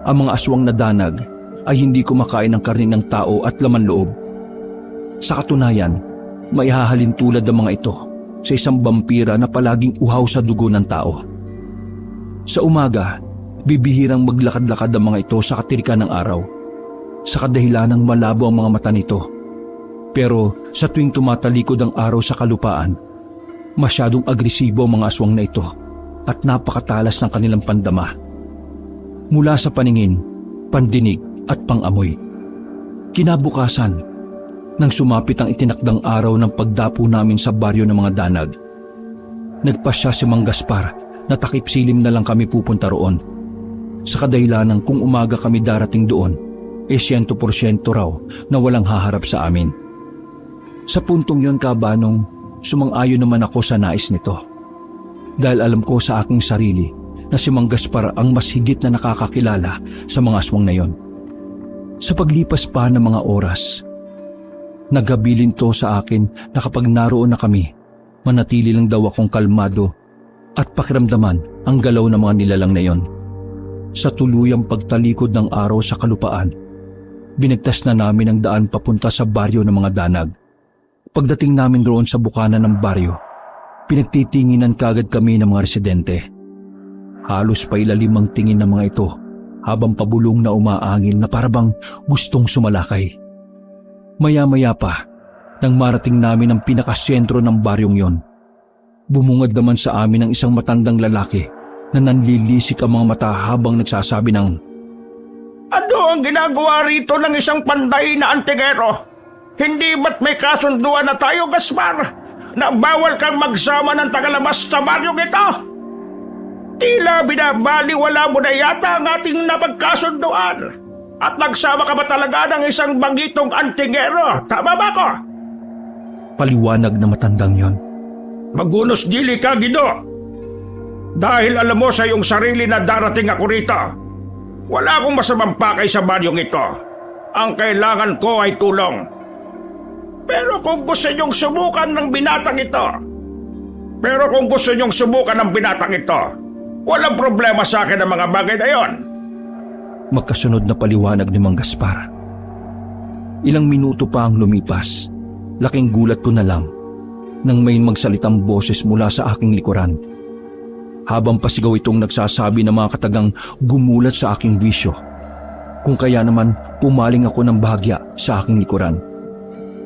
ang mga aswang na danag ay hindi kumakain ng karne ng tao at laman loob. Sa katunayan, maihahalin tulad ng mga ito sa isang vampira na palaging uhaw sa dugo ng tao. Sa umaga, bibihirang maglakad-lakad ang mga ito sa katirikan ng araw, sa kadahilanang malabo ang mga mata nito. Pero sa tuwing tumatalikod ang araw sa kalupaan, masyadong agresibo ang mga aswang na ito at napakatalas ng kanilang pandama. Mula sa paningin, pandinig at pangamoy. Kinabukasan, nang sumapit ang itinakdang araw ng pagdapo namin sa baryo ng mga danag, nagpasya si Mang Gaspar na takip silim na lang kami pupunta roon. Sa kadahilanang kung umaga kami darating doon, 100% raw na walang haharap sa amin. Sa puntong yon, Kabanong, sumang-ayon naman ako sa nais nito. Dahil alam ko sa aking sarili na si Mang Gaspar ang mas higit na nakakakilala sa mga aswang na yon. Sa paglipas pa ng mga oras, naghabilin to sa akin na kapag naroon na kami, manatili lang daw akong kalmado at pakiramdaman ang galaw ng mga nilalang na yon. Sa tuluyang pagtalikod ng araw sa kalupaan, binigtas na namin ang daan papunta sa baryo ng mga danag. Pagdating namin roon sa bukana ng baryo, pinagtitinginan kagad kami ng mga residente. Halos pailalim ang tingin ng mga ito habang pabulong na umaangin na parabang gustong sumalakay. Maya-maya pa, nang marating namin ang pinakasentro ng baryong yon, bumungad naman sa amin ang isang matandang lalaki na nanlilisik ang mga mata habang nagsasabi ng, Ano ang ginagawa rito ng isang panday na antigero? Hindi ba't may kasunduan na tayo, Gaspar, na bawal kang magsama ng tagalabas sa baryong ito? Tila binabaliwala mo na yata ang ating napagkasunduan at nagsama ka ba talaga ng isang bangitong antigero? Tama ba ko? Paliwanag na matandang yon. Magunos dili ka, Gido. Dahil alam mo sa iyong sarili na darating ako rito, wala akong masamang pakay sa baryong ito. Ang kailangan ko ay tulong. Pero kung gusto niyong subukan ng binatang ito, walang problema sa akin ang mga bagay na yon. Magkasunod na paliwanag ni Mang Gaspar. Ilang minuto pa ang lumipas, laking gulat ko na lang nang may magsalitang boses mula sa aking likuran. Habang pasigaw itong nagsasabi ng mga katagang gumulat sa aking bisyo. Kung kaya naman pumaling ako ng bahagya sa aking likuran.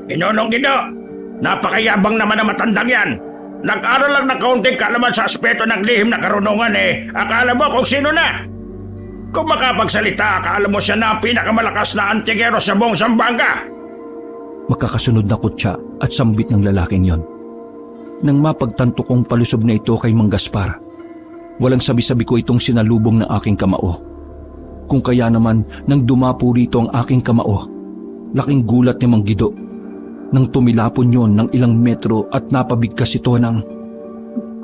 Inonong Gido, Napakayabang naman ang matandang yan. Nag-aral lang ng kaunting kaalaman sa aspeto ng lihim na karunungan akala mo kung sino na. Kung makapagsalita, akala mo siya na ang pinakamalakas na antingero sa buong Zamboanga. Makakasunod na kutya at sambit ng lalaking yon. Nang mapagtanto kong palusob na ito kay Mang Gaspar, walang sabi-sabi ko itong sinalubong ng aking kamao. Kung kaya naman nang dumapo rito ang aking kamao, laking gulat ni Mang Guido nang tumilapon yon ng ilang metro at napabigkas ito ng...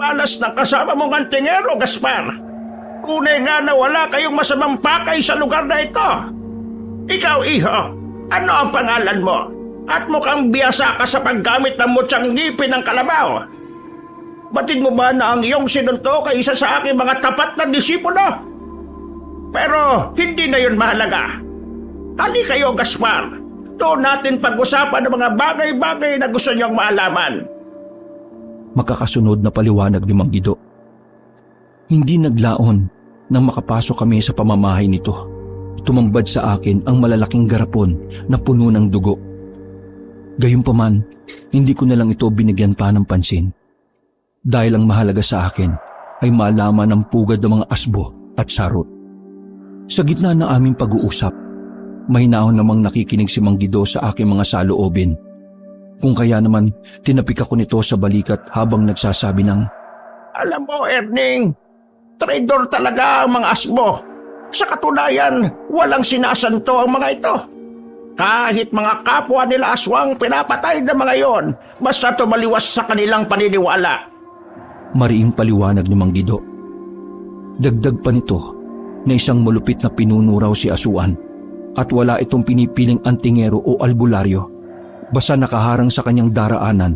Malas na kasama mong antingero, Gaspar. Kunay nga na wala kayong masamang pakay sa lugar na ito. Ikaw, iho, ano ang pangalan mo? At mukhang biyasa ka sa paggamit ng mutsang ngipin ng kalabaw. Batid mo ba na ang iyong sinuntok ay isa sa aking mga tapat na disipulo? Pero hindi na yun mahalaga. Hali kayo, Gaspar. Doon natin pag-usapan ng mga bagay-bagay na gusto niyong maalaman. Makakasunod na paliwanag ni Mang Guido. Hindi naglaon nang makapasok kami sa pamamahay nito. Tumambad sa akin ang malalaking garapon na puno ng dugo. Gayunpaman, hindi ko na lang ito binigyan pa ng pansin. Dahil ang mahalaga sa akin ay malaman ang pugad ng mga asbo at sarot. Sa gitna ng aming pag-uusap, mahinahon namang nakikinig si Mang Guido sa aking mga saloobin. Kung kaya naman, tinapik ako nito sa balikat habang nagsasabi ng... Alam mo, Erning, traidor talaga ang mga asbo. Sa katunayan, walang sinasanto ang mga ito. Kahit mga kapwa nila aswang pinapatay ng mga yon, basta tumaliwas sa kanilang paniniwala. Mariing paliwanag ni Mang Guido. Dagdag pa nito na isang malupit na pinuno raw si Asuan at wala itong pinipiling antingero o albularyo. Basta nakaharang sa kanyang daraanan,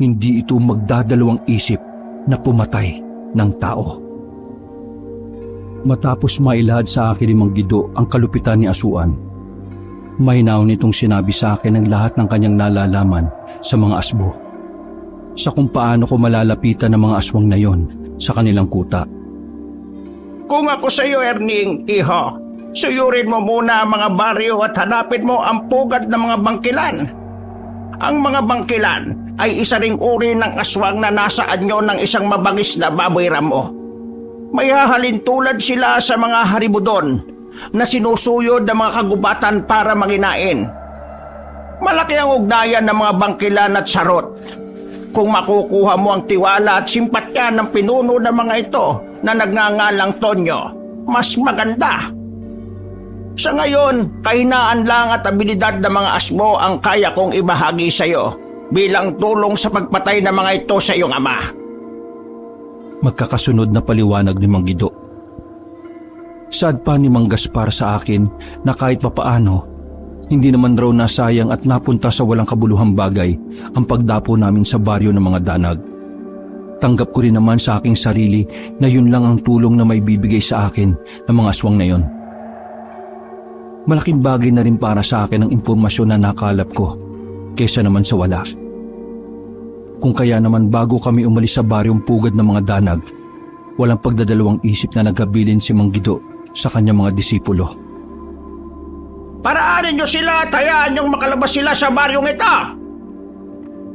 hindi ito magdadalawang isip na pumatay ng tao. Matapos mailahad sa akin ni Mang Guido ang kalupitan ni Asuan, mahinaw nitong sinabi sa akin ang lahat ng kanyang nalalaman sa mga asbo. Sa kung paano ko malalapitan ng mga aswang na yon sa kanilang kuta. Kung ako sa iyo, Erning, iho, suyurin mo muna ang mga baryo at hanapin mo ang pugad ng mga bangkilan. Ang mga bangkilan ay isa ring uri ng aswang na nasa anyo ng isang mabangis na baboy ramo. May hahalintulad sila sa mga haribudon na sinusuyod ng mga kagubatan para manginain. Malaki ang ugnayan ng mga bangkilan at sarot. Kung makukuha mo ang tiwala at simpatya ng pinuno ng mga ito na nagngangalang Tonyo, mas maganda. Sa ngayon, kahinaan lang at abilidad ng mga asbo ang kaya kong ibahagi sa iyo bilang tulong sa pagpatay ng mga ito sa iyong ama. Magkakasunod na paliwanag ni Mang Guido. Sad pa ni Mang Gaspar sa akin na kahit papaano, hindi naman raw nasayang at napunta sa walang kabuluhang bagay ang pagdapo namin sa baryo ng mga danag. Tanggap ko rin naman sa aking sarili na yun lang ang tulong na may bibigay sa akin ng mga aswang na yon. Malaking bagay na rin para sa akin ang impormasyon na nakalap ko kaysa naman sa wala. Kung kaya naman bago kami umalis sa baryong pugad ng mga danag, walang pagdadalawang isip na naghabilin si Mang Guido sa kanyang mga disipulo. Paraanin niyo sila at hayaan niyong makalabas sila sa baryong ito!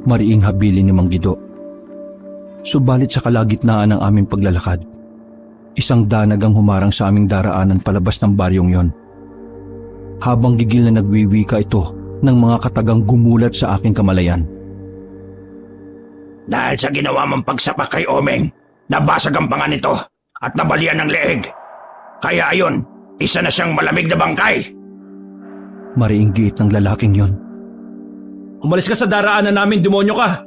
Mariing habilin ni Mang Guido. Subalit sa kalagitnaan ng aming paglalakad, isang danag ang humarang sa aming daraanan palabas ng baryong yon. Habang gigil na nagwiwika ito ng mga katagang gumulat sa aking kamalayan. Dahil sa ginawa mong pagsapak kay Omeng, nabasag ang panga nito at nabalian ng leeg. Kaya ayon, isa na siyang malamig na bangkay. Mariing giit ng lalaking yon. Umalis ka sa daraanan namin, demonyo ka.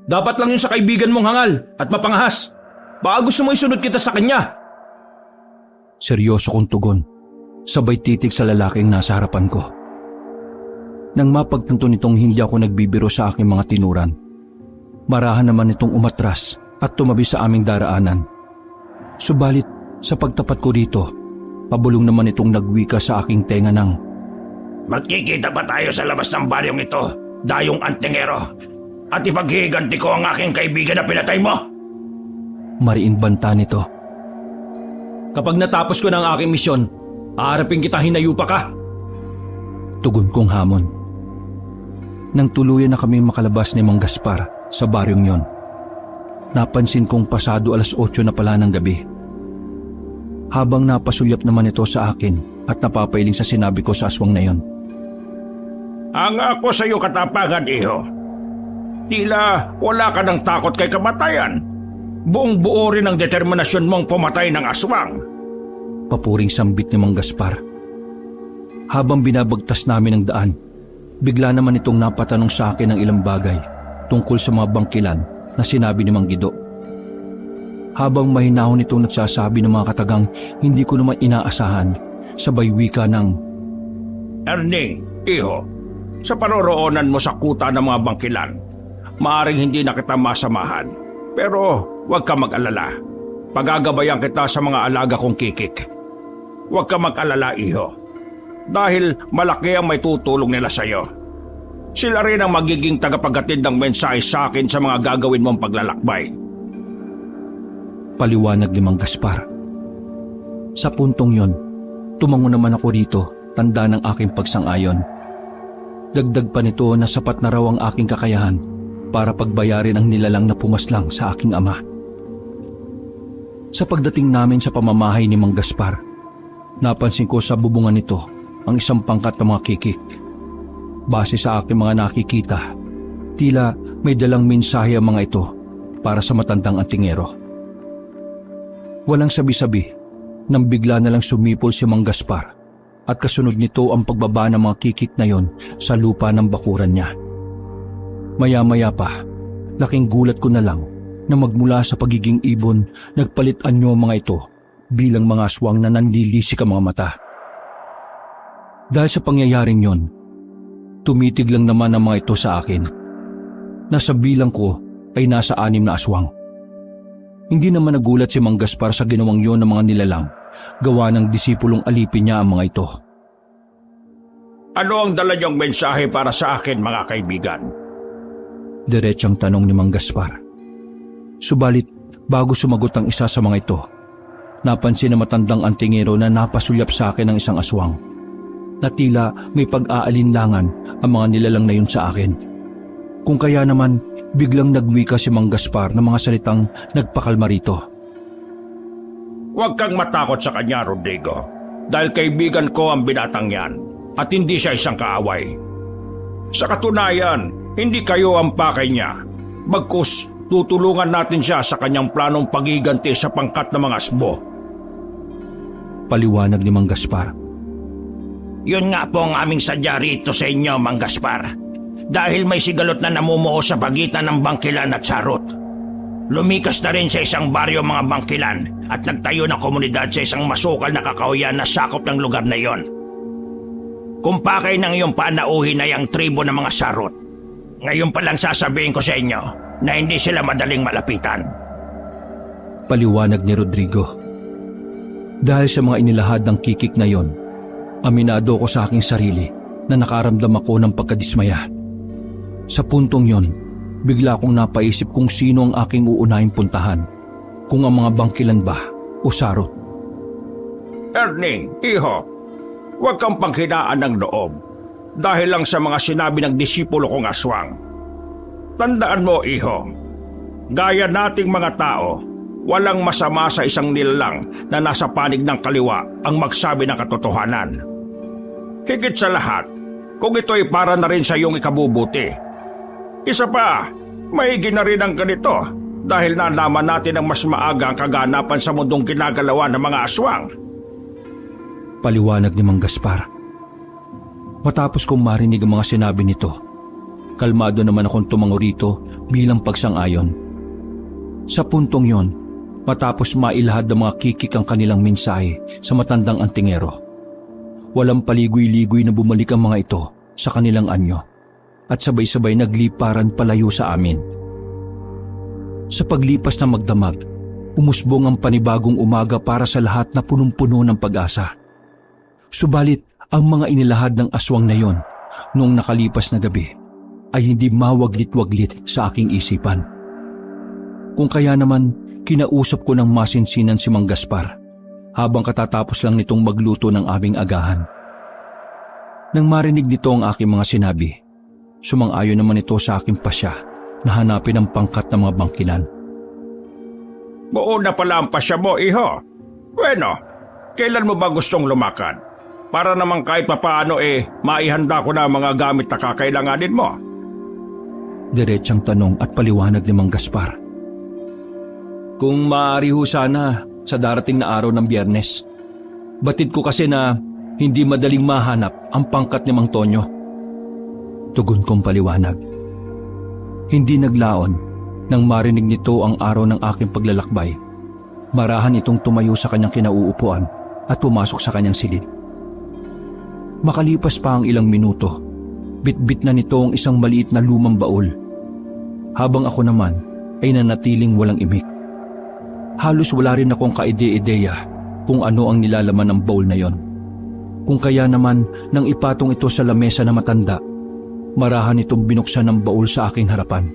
Dapat lang yun sa kaibigan mong hangal at mapangahas. Baka gusto mo isunod kita sa kanya. Seryoso kong tugon, sabay titig sa lalaking nasa harapan ko. Nang mapagtanto nitong hindi ako nagbibiro sa aking mga tinuran, marahan naman itong umatras at tumabi sa aming daraanan. Subalit sa pagtapat ko dito, pabulong naman itong nagwika sa aking tenga ng, Magkikita pa tayo sa labas ng baryong ito, dayong antingero, at ipaghihiganti ko ang aking kaibigan na pinatay mo. Mariing banta nito. Kapag natapos ko na ang aking misyon, haharapin kita hinayupa ka. Tugon kong hamon. Nang tuluyan na kami makalabas ni Mang Gaspar sa baryong yon, napansin kong pasado 8:00 na pala ng gabi. Habang napasulyap naman ito sa akin at napapailing sa sinabi ko sa aswang na yon. Ang ako sa iyo katapangan, iho. Tila wala ka ng takot kay kamatayan. Buong buo rin ang determinasyon mong pumatay ng aswang. Papuring sambit ni Mang Gaspar. Habang binabagtas namin ang daan, bigla naman itong napatanong sa akin ng ilang bagay tungkol sa mga bangkilan na sinabi ni Mang Guido. Habang mahinahon itong nagsasabi ng mga katagang hindi ko naman inaasahan, sabay wika ng, Erning, iho, sa paroroonan mo sa kuta ng mga bangkilan, maaring hindi na kita masamahan. Pero huwag ka mag-alala. Pagagabayan kita sa mga alaga kong kikik. Huwag ka mag-alala, iho. Dahil malaki ang may tutulong nila sa iyo. Sila rin ang magiging tagapaghatid ng mensahe sa akin sa mga gagawin mong paglalakbay. Paliwanag ni Mang Gaspar. Sa puntong yon, tumango naman ako rito, tanda ng aking pagsang-ayon. Dagdag pa nito na sapat na raw ang aking kakayahan para pagbayarin ang nilalang na pumaslang sa aking ama. Sa pagdating namin sa pamamahay ni Mang Gaspar, napansin ko sa bubungan nito ang isang pangkat ng mga kikik. Base sa aking mga nakikita, tila may dalang mensahe ang mga ito para sa matandang antingero. Walang sabi-sabi, nang bigla na lang sumipol si Mang Gaspar at kasunod nito ang pagbaba ng mga kikik na yon sa lupa ng bakuran niya. Maya-maya pa, laking gulat ko na lang na magmula sa pagiging ibon, nagpalit anyo ang mga ito bilang mga aswang na nanlilisik ang mga mata. Dahil sa pangyayaring yon, tumitig lang naman ang mga ito sa akin. Nasa bilang ko ay nasa 6 na aswang. Hindi naman nagulat si Mang Gaspar sa ginawang yon ng mga nilalang, gawa ng disipulong alipin niya ang mga ito. Ano ang dala niyong mensahe para sa akin, mga kaibigan? Diretsang tanong ni Mang Gaspar. Subalit, bago sumagot ang isa sa mga ito, napansin na matandang antingero na napasulyap sa akin ng isang aswang, na tila may pag-aalinlangan ang mga nilalang na yun sa akin. Kung kaya naman, biglang nagwika si Mang Gaspar ng mga salitang nagpakalma rito. Huwag kang matakot sa kanya, Rodrigo, dahil kaibigan ko ang binatang yan at hindi siya isang kaaway. Sa katunayan, hindi kayo ang pakay niya. Bagkus, tutulungan natin siya sa kanyang planong pagiganti sa pangkat ng mga asbo. Paliwanag ni Mang Gaspar. Yun nga po ang aming sadya rito sa inyo, Mang Gaspar. Dahil may sigalot na namumuo sa pagitan ng bangkilan at sarot. Lumikas na rin sa isang baryo mga bangkilan at nagtayo ng komunidad sa isang masukal na kakahuyan na sakop ng lugar na yon. Kung pakay ng iyong panauhin ay ang tribo ng mga sarot, ngayon pa lang sasabihin ko sa inyo na hindi sila madaling malapitan. Paliwanag ni Rodrigo. Dahil sa mga inilahad ng kikik na yon, aminado ko sa aking sarili na nakaramdam ako ng pagkadismaya. Sa puntong yon, bigla kong napaisip kung sino ang aking uunahing puntahan, kung ang mga bangkilan ba o sarot. Erning, iho, huwag kang panghinaan ng loob dahil lang sa mga sinabi ng disipulo kong aswang. Tandaan mo, iho, gaya nating mga tao, walang masama sa isang nilalang na nasa panig ng kaliwa ang magsabi ng katotohanan. Higit sa lahat, kung ito'y para na rin sa iyong ikabubuti. Isa pa, mahigi na rin ang ganito dahil nalaman natin ang mas maaga ang kaganapan sa mundong ginagalawan ng mga aswang. Paliwanag ni Mang Gaspar. Matapos kong marinig ang mga sinabi nito, kalmado naman akong tumango rito bilang pagsang-ayon. Sa puntong yon, matapos mailahad ng mga kikik ang kanilang mensahe sa matandang antingero, walang paligoy-ligoy na bumalik ang mga ito sa kanilang anyo at sabay-sabay nagliparan palayo sa amin. Sa paglipas ng magdamag, umusbong ang panibagong umaga para sa lahat na punong-puno ng pag-asa. Subalit, ang mga inilahad ng aswang na yon noong nakalipas na gabi ay hindi mawaglit-waglit sa aking isipan. Kung kaya naman, kinausap ko ng masinsinan si Mang Gaspar habang katatapos lang nitong magluto ng aming agahan. Nang marinig nito ang aking mga sinabi, Sumang-ayon naman ito sa aking pasya na hanapin ang pangkat ng mga bangkilan. Buo na pala ang pasya mo, iho. Bueno, kailan mo ba gustong lumakad? Para naman kahit papaano maihanda ko na ang mga gamit na kakailanganin mo. Diretsang tanong at paliwanag ni Mang Gaspar. Kung maaari ho sana sa darating na araw ng Biyernes. Batid ko kasi na hindi madaling mahanap ang pangkat ni Mang Tonyo. Tugon kong paliwanag. Hindi naglaon nang marinig nito ang araw ng aking paglalakbay. Marahan itong tumayo sa kanyang kinauupuan at pumasok sa kanyang silid. Makalipas pa ang ilang minuto, bitbit na nito ang isang maliit na lumang baul. Habang ako naman ay nanatiling walang imik. Halos wala rin akong kaide-ideya kung ano ang nilalaman ng baul na yon. Kung kaya naman nang ipatong ito sa lamesa na matanda, marahan itong binuksan ng baul sa aking harapan.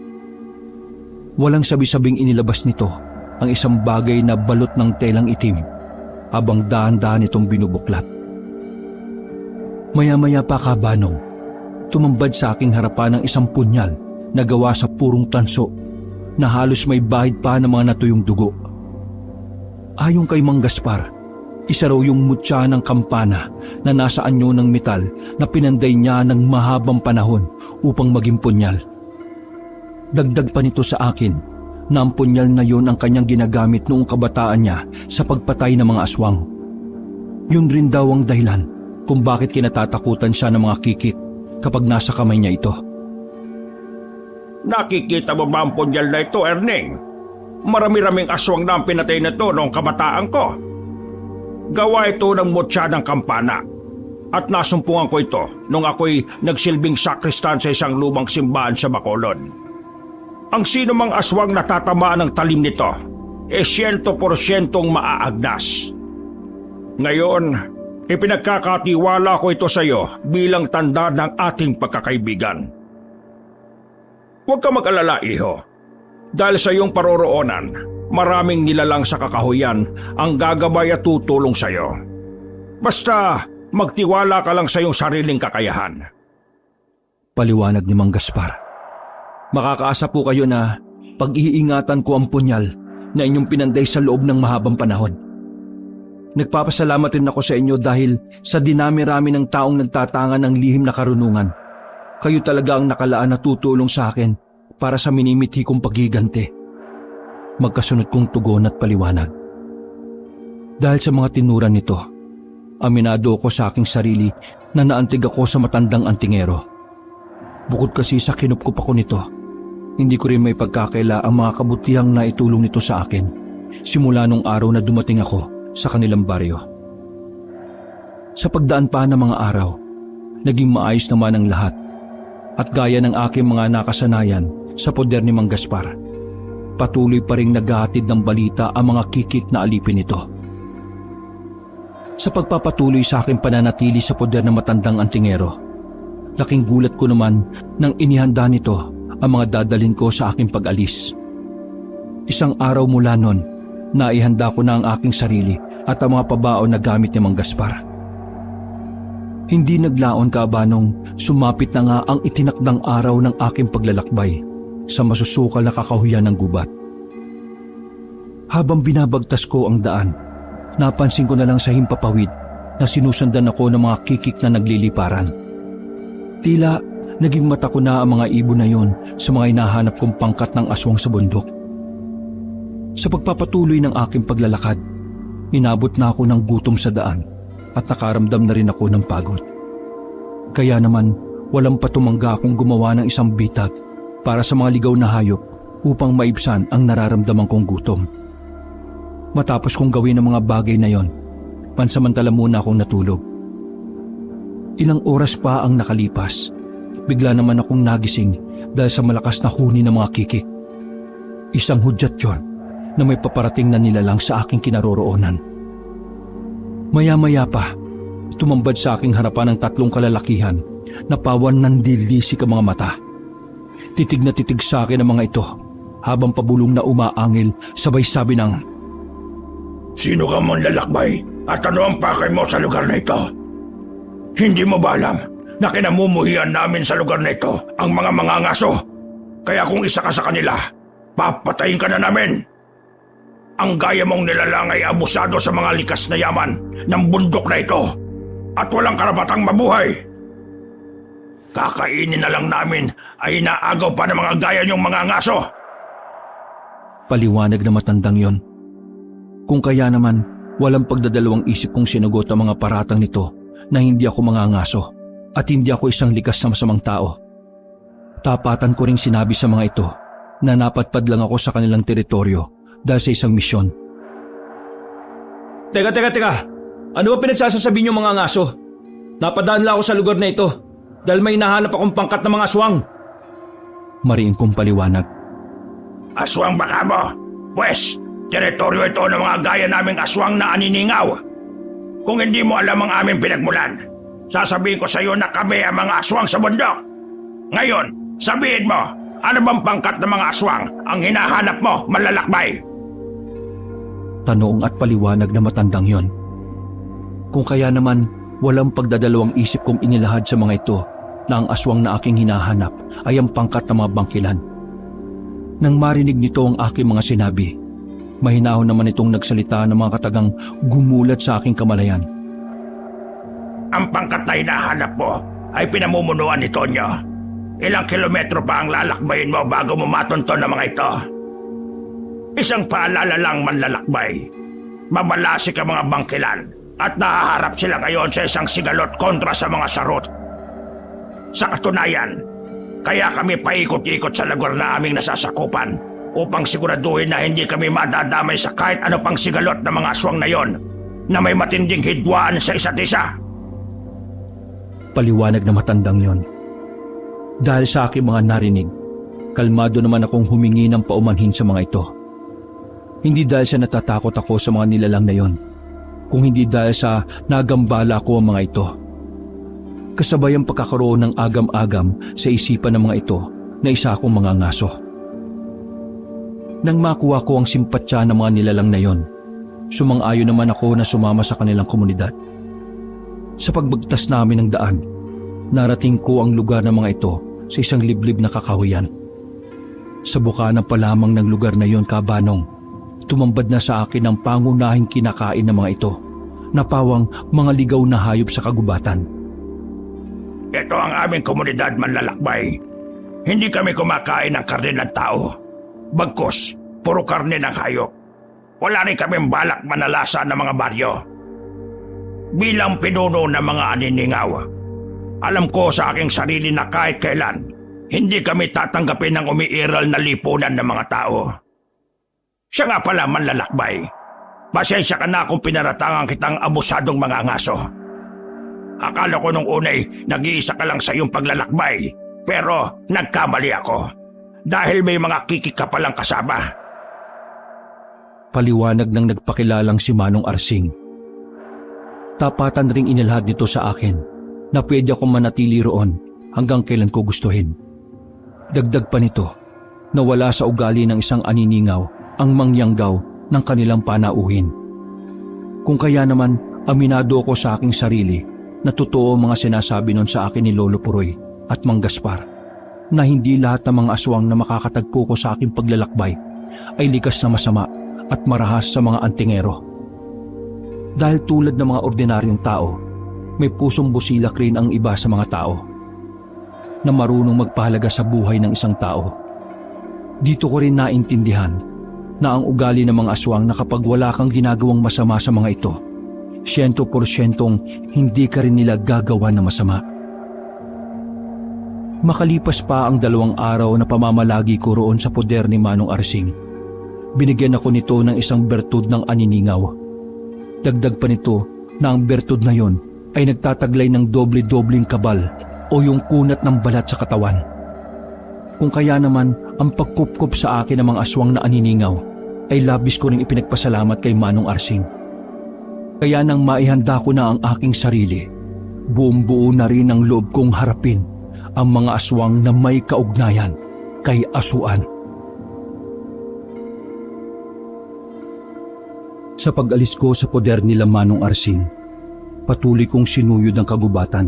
Walang sabi-sabing inilabas nito ang isang bagay na balot ng telang itim habang dahan-dahan itong binubuklat. Maya-maya pa kabanong, tumambad sa aking harapan ang isang punyal na gawa sa purong tanso na halos may bahid pa ng mga natuyong dugo. Ayon kay Mang Gaspar, isa raw yung mutya ng kampana na nasa anyo ng metal na pinanday niya ng mahabang panahon upang maging punyal. Dagdag pa nito sa akin na ang punyal na yon ang kanyang ginagamit noong kabataan niya sa pagpatay ng mga aswang. Yun rin daw ang dahilan kung bakit kinatatakutan siya ng mga kikit kapag nasa kamay niya ito. Nakikita mo ba ang punyal na ito, Erning? Marami-raming aswang na ang pinatay na ito noong kabataan ko. Gawa ito ng mutya ng kampana at nasumpungan ko ito nung ako'y nagsilbing sakristan sa isang lumang simbahan sa Bacolod. Ang sino mang aswang na tatamaan ng talim nito 100% maaagnas. Ngayon, ipinagkakatiwala ko ito sa iyo bilang tanda ng ating pagkakaibigan. Huwag ka mag-alala, iho. Dahil sa iyong paroroonan, maraming nilalang sa kakahuyan ang gagabay at tutulong sa iyo. Basta magtiwala ka lang sa iyong sariling kakayahan. Paliwanag ni Mang Gaspar. Makakaasa po kayo na pag-iingatan ko ang punyal na inyong pinanday sa loob ng mahabang panahon. Nagpapasalamat rin ako sa inyo dahil sa dinami-rami ng taong nagtatangan ng lihim na karunungan. Kayo talaga ang nakalaan na tutulong sa akin para sa minimithi kong paghiganti. Magkasunod kong tugon at paliwanag. Dahil sa mga tinuran nito, aminado ako sa aking sarili na naantig ako sa matandang antingero. Bukod kasi sa kinupkup ako nito, hindi ko rin may pagkakaila ang mga kabutihang naitulong nito sa akin simula nung araw na dumating ako sa kanilang baryo. Sa pagdaan pa ng mga araw, naging maayos naman ang lahat at gaya ng aking mga nakasanayan sa poder ni Mang Gaspar, patuloy pa rin naghahatid ng balita ang mga kikik na alipin nito. Sa pagpapatuloy sa aking pananatili sa poder ng matandang antingero, laking gulat ko naman nang inihanda nito ang mga dadalhin ko sa aking pag-alis. Isang araw mula nun, naihanda ko na ang aking sarili at ang mga pabaon na gamit ni Mang Gaspar. Hindi naglaon kaabanong sumapit na nga ang itinakdang araw ng aking paglalakbay sa masusukal na kakahuyan ng gubat. Habang binabagtas ko ang daan, napansin ko na lang sa himpapawid na sinusundan ako ng mga kikik na nagliliparan. Tila naging mata ko na ang mga ibon na yon sa mga hinahanap kong pangkat ng aswang sa bundok. Sa pagpapatuloy ng aking paglalakad, inabot na ako ng gutom sa daan at nakaramdam na rin ako ng pagod. Kaya naman walang patumangga akong gumawa ng isang bitag para sa mga ligaw na hayop upang maibsan ang nararamdaman kong gutom. Matapos kong gawin ang mga bagay na yon, pansamantala muna akong natulog. Ilang oras pa ang nakalipas, bigla naman akong nagising dahil sa malakas na huni ng mga kikik. Isang hudyat yon na may paparating na nilalang sa aking kinaroroonan. Maya-maya pa, tumambad sa aking harapan ng 3 kalalakihan na pawan ng dilisik ang mga mata. Titig na titig sa akin ang mga ito habang pabulong na umaangil sabay sabi ng, Sino ka mong lalakbay at ano ang pakay mo sa lugar na ito? Hindi mo ba alam na kinamumuhian namin sa lugar na ito ang mga mangangaso. Kaya kung isa ka sa kanila, papatayin ka na namin. Ang gaya mong nilalang ay abusado sa mga likas na yaman ng bundok na ito at walang karapatang mabuhay. Kakainin na lang namin ay inaagaw pa ng mga gaya niyong mga ngaso. Paliwanag na matandang yon. Kung kaya naman, walang pagdadalawang isip kong sinagot ang mga paratang nito na hindi ako mangangaso at hindi ako isang likas na masamang tao. Tapatan ko ring sinabi sa mga ito na napatpad lang ako sa kanilang teritoryo dahil sa isang misyon. Teka. Ano ba pinagsasasabi niyo mga ngaso? Napadaan lang ako sa lugar na ito dahil may nahanap akong pangkat ng mga aswang. Mariin kong paliwanag. Aswang baka mo? Pwes, teritoryo ito ng mga gaya naming aswang na aniningaw. Kung hindi mo alam ang aming pinagmulan, sasabihin ko sa iyo na kami ang mga aswang sa bundok. Ngayon, sabihin mo, ano bang pangkat ng mga aswang ang hinahanap mo, malalakbay? Tanong at paliwanag na matandang yon. Kung kaya naman, walang pagdadalawang isip kong inilahad sa mga ito na ang aswang na aking hinahanap ay ang pangkat ng mga bangkilan. Nang marinig nito ang aking mga sinabi, mahinahon naman itong nagsalita ng mga katagang gumulat sa aking kamalayan. Ang pangkat na hinahanap mo ay pinamumunuan ni Tonyo. Ilang kilometro pa ang lalakbayin mo bago mo matunton ng mga ito. Isang paalala lang manlalakbay. Mabalasik ang mga bangkilan at nahaharap sila ngayon sa isang sigalot kontra sa mga sarot. Sa katunayan, kaya kami paikot-ikot sa lugar na aming nasasakupan upang siguraduhin na hindi kami madadamay sa kahit ano pang sigalot ng mga aswang na yon na may matinding hidwaan sa isa't isa. Paliwanag na matandang yon. Dahil sa aking mga narinig, kalmado naman akong humingi ng paumanhin sa mga ito. Hindi dahil sa natatakot ako sa mga nilalang na yon, kung hindi dahil sa nagambala ko ang mga ito. Kasabay ang pagkakaroon ng agam-agam sa isipan ng mga ito na isa akong mga ngaso. Nang makuha ko ang simpatya ng mga nilalang na yon, sumang-ayon naman ako na sumama sa kanilang komunidad. Sa pagbagtas namin ng daan, narating ko ang lugar ng mga ito sa isang liblib na kakahuyan. Sa bukana pa lamang ng lugar na yon, Kabanong, tumambad na sa akin ang pangunahing kinakain ng mga ito, na pawang mga ligaw na hayop sa kagubatan. Ito ang aming komunidad, manlalakbay. Hindi kami kumakain ng karne ng tao. Bagkus, puro karne ng hayop. Wala rin kaming balak manalasa ng mga baryo. Bilang pinuno ng mga aniningaw, alam ko sa aking sarili na kahit kailan, hindi kami tatanggapin ng umiiral na lipunan ng mga tao. Siya nga pala, manlalakbay. Pasensya ka na kung pinaratangan kitang abusadong mga ngaso. Akala ko nung unay nag-iisa ka lang sa iyong paglalakbay, pero nagkamali ako dahil may mga kikik ka palang kasama. Paliwanag ng nagpakilalang si Manong Arsing. Tapatan ring inilahad nito sa akin na pwede akong manatili roon hanggang kailan ko gustuhin. Dagdag pa nito na wala sa ugali ng isang aniningaw ang mangyanggaw ng kanilang panauhin. Kung kaya naman, aminado ako sa aking sarili na totoo mga sinasabi nun sa akin ni Lolo Puroy at Mang Gaspar, na hindi lahat ng mga aswang na makakatagpo ko sa aking paglalakbay ay likas na masama at marahas sa mga antingero. Dahil tulad ng mga ordinaryong tao, may pusong busilak rin ang iba sa mga tao na marunong magpahalaga sa buhay ng isang tao. Dito ko rin naintindihan na ang ugali ng mga aswang na kapag wala kang ginagawang masama sa mga ito, 100% hindi ka rin nila gagawa na masama. Makalipas pa ang 2 araw na pamamalagi ko roon sa poder ni Manong Arsing, binigyan ako nito ng isang bertud ng aniningaw. Dagdag pa nito na ang bertud na yon ay nagtataglay ng doble-dobling kabal o yung kunat ng balat sa katawan. Kung kaya naman ang pagkupkop sa akin ng mga aswang na aniningaw ay labis ko ring ipinagpasalamat kay Manong Arsing. Kaya nang maihanda ko na ang aking sarili, buong-buo na rin ang loob kong harapin ang mga aswang na may kaugnayan kay Asuan. Sa pag-alis ko sa poder nila Manong Arsing, patuloy kong sinuyod ang kagubatan.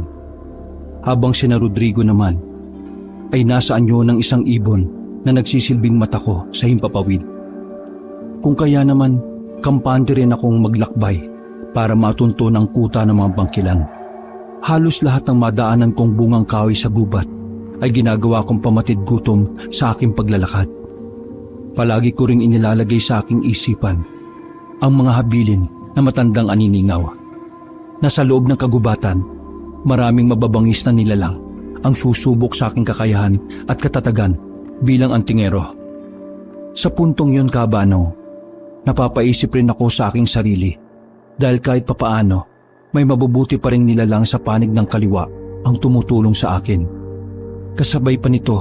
Habang sina Rodrigo naman ay nasa anyo ng isang ibon na nagsisilbing mata ko sa himpapawid. Kung kaya naman, kampante rin akong maglakbay para matunto ng kuta ng mga bangkilan. Halos lahat ng madaanan kong bungang kahoy sa gubat ay ginagawa kong pamatid gutom sa aking paglalakad. Palagi ko ring inilalagay sa aking isipan ang mga habilin na matandang aniningaw. Nasa loob ng kagubatan, maraming mababangis na nilalang ang susubok sa aking kakayahan at katatagan bilang antingero. Sa puntong yun, Kabanong, napapaisip rin ako sa aking sarili dahil kahit papaano may mabubuti pa rin nilalang sa panig ng kaliwa ang tumutulong sa akin. Kasabay pa nito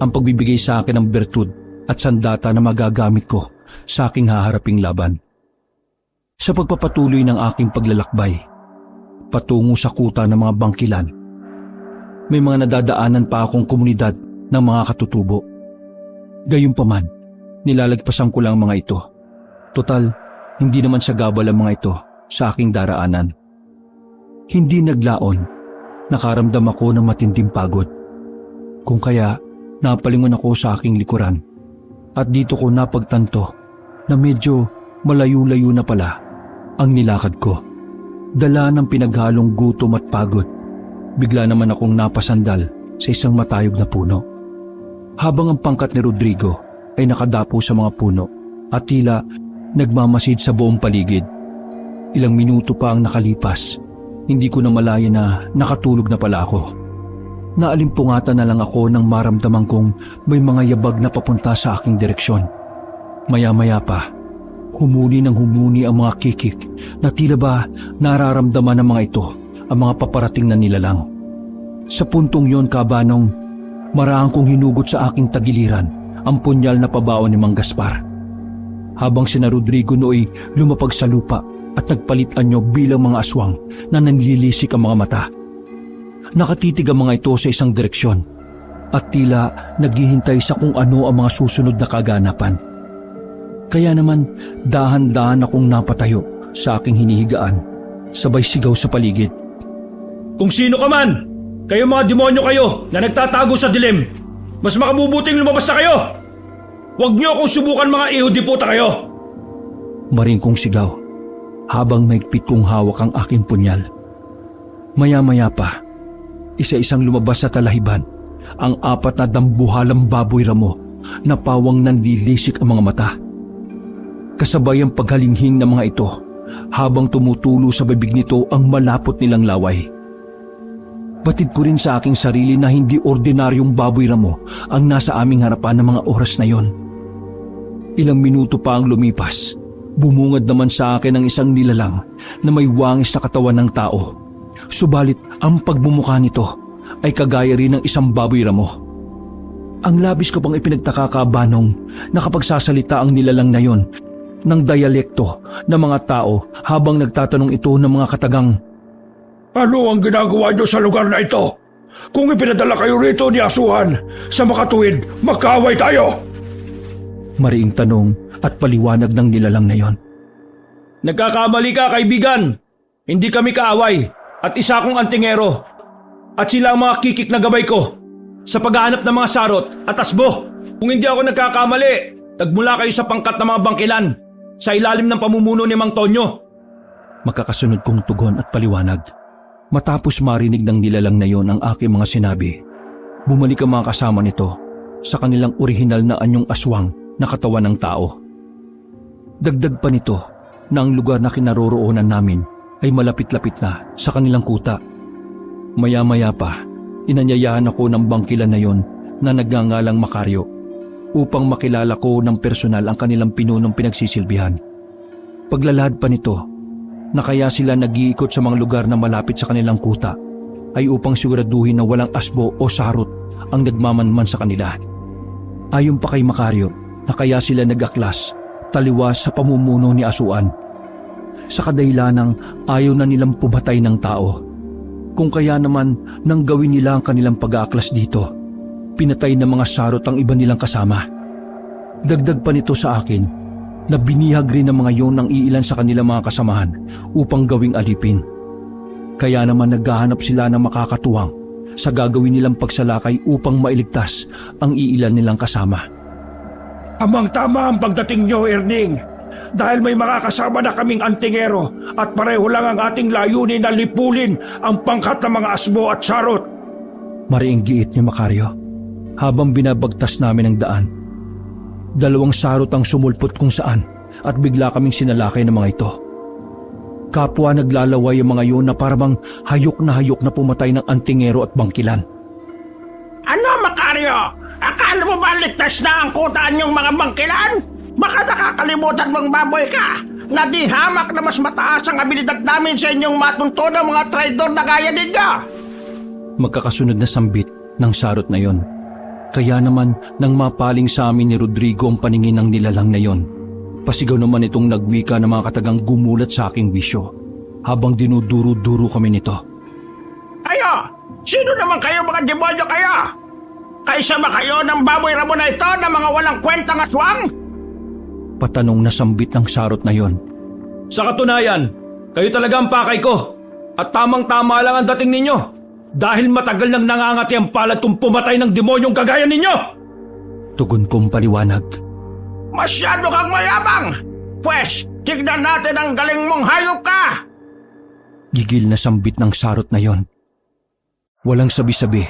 ang pagbibigay sa akin ng bertud at sandata na magagamit ko sa aking haharaping laban. Sa pagpapatuloy ng aking paglalakbay patungo sa kuta ng mga bangkilan, may mga nadadaanan pa akong komunidad ng mga katutubo. Gayunpaman, nilalagpasan ko lang mga ito. Total, hindi naman sagabal ang mga ito sa aking daraanan. Hindi naglaon, nakaramdam ako ng matinding pagod. Kung kaya, napalingon ako sa aking likuran at dito ko napagtanto na medyo malayo-layo na pala ang nilakad ko. Dala ng pinaghalong gutom at pagod, bigla naman akong napasandal sa isang matayog na puno. Habang ang pangkat ni Rodrigo ay nakadapo sa mga puno at tila nagmamasid sa buong paligid. Ilang minuto pa ang nakalipas, hindi ko na malaya na nakatulog na pala ako. Naalimpungatan na lang ako nang maramdaman kong may mga yabag na papunta sa aking direksyon. Maya-maya pa, humuni ng humuni ang mga kikik na tila ba nararamdaman ng mga ito ang mga paparating na nilalang. Sa puntong yon, Kabanong, marahang kong hinugot sa aking tagiliran ang punyal na pabaon ni Mang Gaspar. Habang sina Rodrigo nooy lumapag sa lupa at nagpalit anyo bilang mga aswang na nanlilisik ang mga mata. Nakatitig ang mga ito sa isang direksyon at tila naghihintay sa kung ano ang mga susunod na kaganapan. Kaya naman dahan-dahan akong napatayo sa aking hinihigaan, sabay sigaw sa paligid. Kung sino ka man, kayo mga demonyo kayo na nagtatago sa dilim, mas makabubuting lumabas na kayo! Huwag niyo akong subukan, mga iho-diputa kayo! Maring kong sigaw habang maigpit kong hawak ang aking punyal. Maya-maya pa, isa-isang lumabas sa talahiban ang 4 na dambuhalang baboy ramo na pawang nanlilisik ang mga mata. Kasabay ang paghalinghing ng mga ito habang tumutulo sa bibig nito ang malapot nilang laway. Batid ko rin sa aking sarili na hindi ordinaryong baboy ramo ang nasa aming harapan ng mga oras na yon. Ilang minuto pa ang lumipas, bumungad naman sa akin ang isang nilalang na may wangis sa katawan ng tao. Subalit ang pagmumukha nito ay kagaya rin ng isang baboy ramo. Ang labis ko pang ipinagtaka, Kabanong, na kapag sasalita ang nilalang na yon ng dialekto ng mga tao habang nagtatanong ito ng mga katagang, Ano ang ginagawa niyo sa lugar na ito? Kung ipinadala kayo rito ni Asuhan, sa makatuwid, magkaaway tayo! Mariing tanong at paliwanag ng nilalang na yon. Nagkakamali ka, kaibigan! Hindi kami kaaway at isa akong antingero at sila ang mga kikik na gabay ko sa paghahanap ng mga sarot at asbo. Kung hindi ako nagkakamali, nagmula kayo sa pangkat ng mga bangkilan sa ilalim ng pamumuno ni Mang Tonyo. Makakasunod kong tugon at paliwanag. Matapos marinig ng nilalang na yon ang aking mga sinabi, bumalik ang mga kasama nito sa kanilang orihinal na anyong aswang na katawan ng tao. Dagdag pa nito na ang lugar na kinaroroonan namin ay malapit-lapit na sa kanilang kuta. Maya-maya pa, inanyayahan ako ng bangkilan na yon na nagngangalang Makaryo upang makilala ko ng personal ang kanilang pinunong pinagsisilbihan. Paglalahad pa nito, na kaya sila nag-iikot sa mga lugar na malapit sa kanilang kuta ay upang siguraduhin na walang asbo o sarot ang nagmamanman sa kanila. Ayon pa kay Makaryo, na kaya sila nag-aklas taliwas sa pamumuno ni Asuan sa kadahilanang ayaw na nilang pumatay ng tao. Kung kaya naman nang gawin nila ang kanilang pag-aaklas dito, pinatay ng mga sarot ang iba nilang kasama. Dagdag pa nito sa akin na binihag rin ng mga yon ng iilan sa kanilang mga kasamahan upang gawing alipin. Kaya naman naghahanap sila ng makakatuwang sa gagawin nilang pagsalakay upang mailigtas ang iilan nilang kasama. Tamang-tama ang pagdating nyo, Erning. Dahil may mga kasama na kaming antingero at pareho lang ang ating layunin na lipulin ang pangkat ng mga asbo at sarot. Mariing giit ni Macario habang binabagtas namin ang daan. 2 sarot ang sumulpot kung saan at bigla kaming sinalakay ng mga ito. Kapwa naglalaway ang mga yun na parang hayok na pumatay ng antingero at bangkilan. Ano, Macario? Akala mo ba ligtas na ang kutaan yung mga bangkilan? Baka nakakalimutan mong baboy ka na di hamak na mas mataas ang abilidad namin sa inyong matunto ng mga traidor na gaya ninyo. Magkakasunod na sambit ng sarot na yon. Kaya naman nang mapaling sa amin ni Rodrigo ang paningin ng nilalang na yon, pasigaw naman itong nagwika ng mga katagang gumulat sa aking bisyo habang dinuduro-duro kami nito. Ayo! Sino naman kayo mga demonyo kayo? Kaysa ba kayo ng baboy ramo na ito na mga walang kwentang aswang? Patanong na sambit ng sarot na yon. Sa katunayan, kayo talaga ang pakay ko. At tamang-tama lang ang dating ninyo. Dahil matagal nang nangangati ang palad kong pumatay ng demonyong kagaya ninyo. Tugon kong paliwanag. Masyado kang mayabang! Pwes, tignan natin ang galing mong hayop ka! Gigil na sambit ng sarot na yon. Walang sabi-sabi.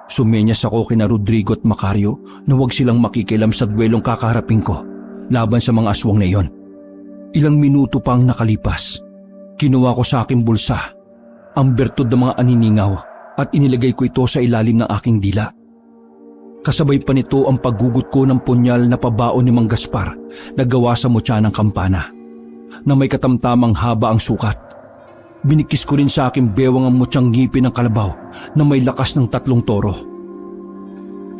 Sumenyas ako kina Rodrigo at Macario na huwag silang makikialam sa duelong kakaharapin ko laban sa mga aswang na iyon. Ilang minuto pang nakalipas, kinuha ko sa aking bulsa ang bertud ng mga aniningaw at inilagay ko ito sa ilalim ng aking dila. Kasabay pa nito ang paggugot ko ng punyal na pabaon ni Mang Gaspar na gawa sa mutya ng kampana na may katamtamang haba ang sukat. Binikis ko rin sa aking bewang ang mutyang ngipin ng kalabaw na may lakas ng 3 toro.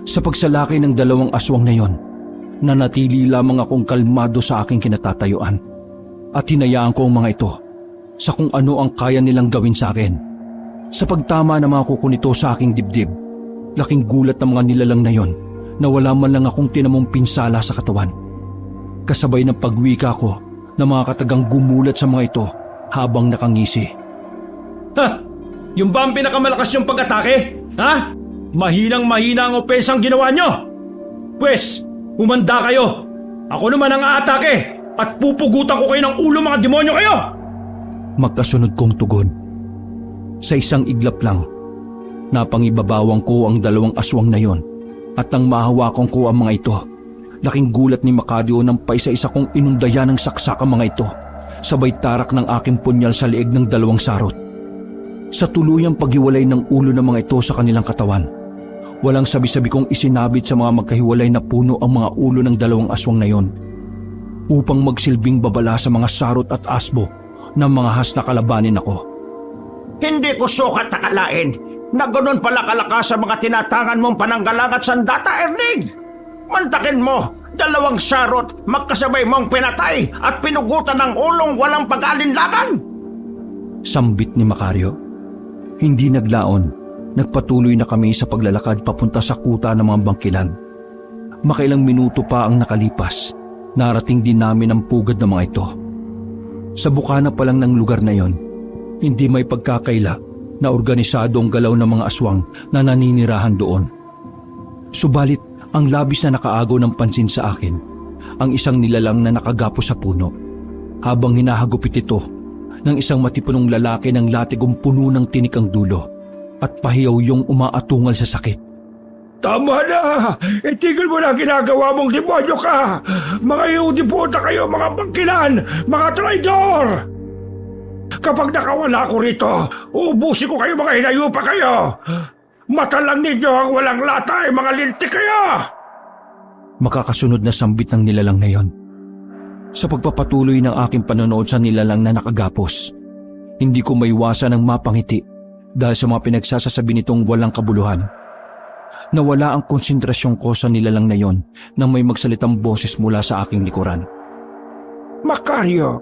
Sa pagsalakay ng 2 aswang na yon, nanatili lamang akong kalmado sa aking kinatatayuan at hinayaan ko ang mga ito sa kung ano ang kaya nilang gawin sa akin. Sa pagtama ng mga kuko nito sa aking dibdib, laking gulat ng mga nilalang na yon na wala man lang akong tinamong pinsala sa katawan. Kasabay ng pagwika ko na mga katagang gumulat sa mga ito habang nakangisi. Ha? Yung ba ang pinakamalakas yung pag-atake? Ha? Mahinang-mahina ang opensang ginawa nyo? Pwes, umanda kayo. Ako naman ang aatake at pupugutan ko kayo ng ulo mga demonyo kayo! Magkasunod kong tugon. Sa isang iglap lang, napangibabawang ko ang 2 aswang na yon at nang mahawakan ko ang mga ito, laking gulat ni Macario nang paisa-isa kong inundayan ng saksak ang mga ito, sabay tarak ng aking punyal sa leeg ng 2 sarot. Sa tuluyang paghiwalay ng ulo ng mga ito sa kanilang katawan, walang sabi-sabi kong isinabit sa mga magkahiwalay na puno ang mga ulo ng 2 aswang na yon upang magsilbing babala sa mga sarot at asbo ng mga has na kalabanin ako. Hindi ko sukat akalain na ganun pala kalakas sa mga tinatangan mong pananggalang at sandata, Erning. Mantakin mo, 2 sarot magkasabay mong pinatay at pinugutan ng ulong walang pag-alinlangan. Sambit ni Macario. Hindi naglaon, nagpatuloy na kami sa paglalakad papunta sa kuta ng mga bangkilan. Makailang minuto pa ang nakalipas, narating din namin ang pugad ng mga ito. Sa bukana pa lang ng lugar na yon, hindi may pagkakaila na organisado ang galaw ng mga aswang na naninirahan doon. Subalit, ang labis na nakaagaw ng pansin sa akin, ang isang nilalang na nakagapo sa puno, habang hinahagupit ito ng isang matipunong lalaki ng latigong puno ng tinik ang dulo at pahiyaw yung umaatungal sa sakit. Tama na! Itigil mo na ginagawa mong demonyo ka! Mga Yudiputa kayo, mga bangkilan! Mga traidor! Kapag nakawala ko rito, ubusin ko kayo, mga hinayupa kayo! Mata lang ninyo ang walang latay, mga lintik kayo! Makakasunod na sambit ng nilalang na yon. Sa pagpapatuloy ng aking panonood sa nilalang na nakagapos, hindi ko maiwasan ang mapangiti dahil sa mga pinagsasasabi nitong walang kabuluhan. Nawala ang konsentrasyon ko sa nilalang na yon nang may magsalitang boses mula sa aking likuran. Macario,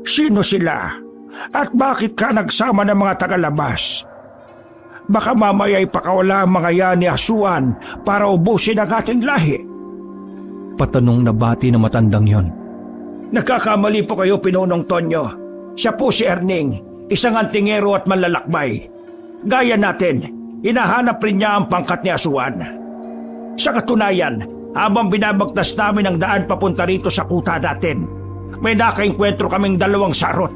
sino sila? At bakit ka nagsama ng mga tagalabas? Baka mamaya'y pakawala ang mga yan ni Asuan para ubusin ang ating lahi. Patanong na bati na matandang yon. Nagkakamali po kayo, Pinunong Tonyo. Siya po si Erning, isang antingero at manlalakbay. Gaya natin, hinahanap rin niya ang pangkat ni Asuan. Sa katunayan, habang binabagtas namin ang daan papunta rito sa kuta natin, may nakaengkwentro kaming 2 sarot.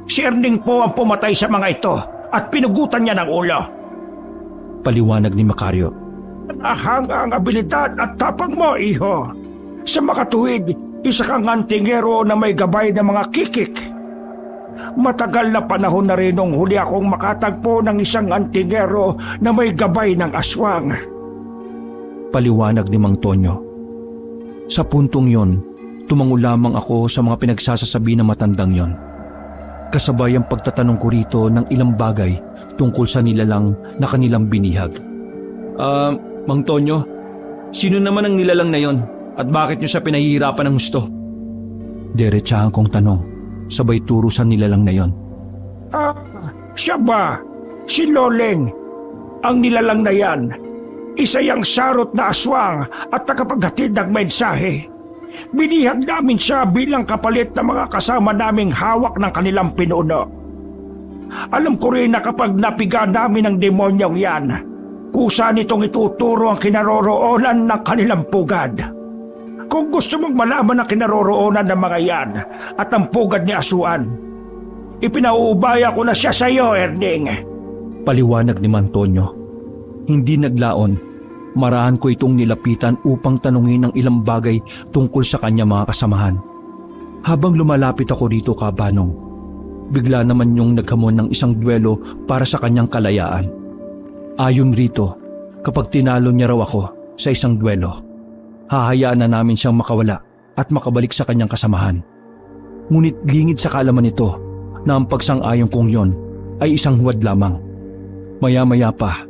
Si Erning po ang pumatay sa mga ito at pinugutan niya ng ulo. Paliwanag ni Macario. Nahanga ang abilidad at tapang mo, iho. Sa makatuwid, isa kang antingero na may gabay ng mga kikik. Matagal na panahon na rin nung huli akong makatagpo ng isang antingero na may gabay ng aswang. Paliwanag ni Mang Tonyo. Sa puntong yon, tumango lamang ako sa mga pinagsasasabi ng matandang yon. Kasabay ang pagtatanong ko rito ng ilang bagay tungkol sa nilalang na kanilang binihag. Mang Tonyo, sino naman ang nilalang na yon at bakit niyo siya pinahihirapan ng gusto? Diretsahan kong tanong, sabay turo sa nilalang na yon. Siya ba? Si Loleng. Ang nilalang na yan, isa yang sarot na aswang at tagapaghatid ng mensahe. Binihag namin siya bilang kapalit ng mga kasama naming hawak ng kanilang pinuno. Alam ko rin na kapag napiga namin ang demonyong yan, kusa nitong ituturo ang kinaroroonan ng kanilang pugad. Kung gusto mong malaman ang kinaroroonan ng mga yan at ang pugad ni Asuan, ipinauubaya ko na siya sa iyo, Erning. Paliwanag ni Mantonyo. Hindi naglaon, marahan ko itong nilapitan upang tanungin ang ilang bagay tungkol sa kanya mga kasamahan. Habang lumalapit ako dito, Kabanong, bigla naman yung naghamon ng isang duelo para sa kanyang kalayaan. Ayon rito, kapag tinalo niya raw ako sa isang duelo, hahayaan na namin siyang makawala at makabalik sa kanyang kasamahan. Ngunit lingid sa kaalaman nito na ang pagsang-ayon kong yon ay isang huwad lamang. Maya-maya pa,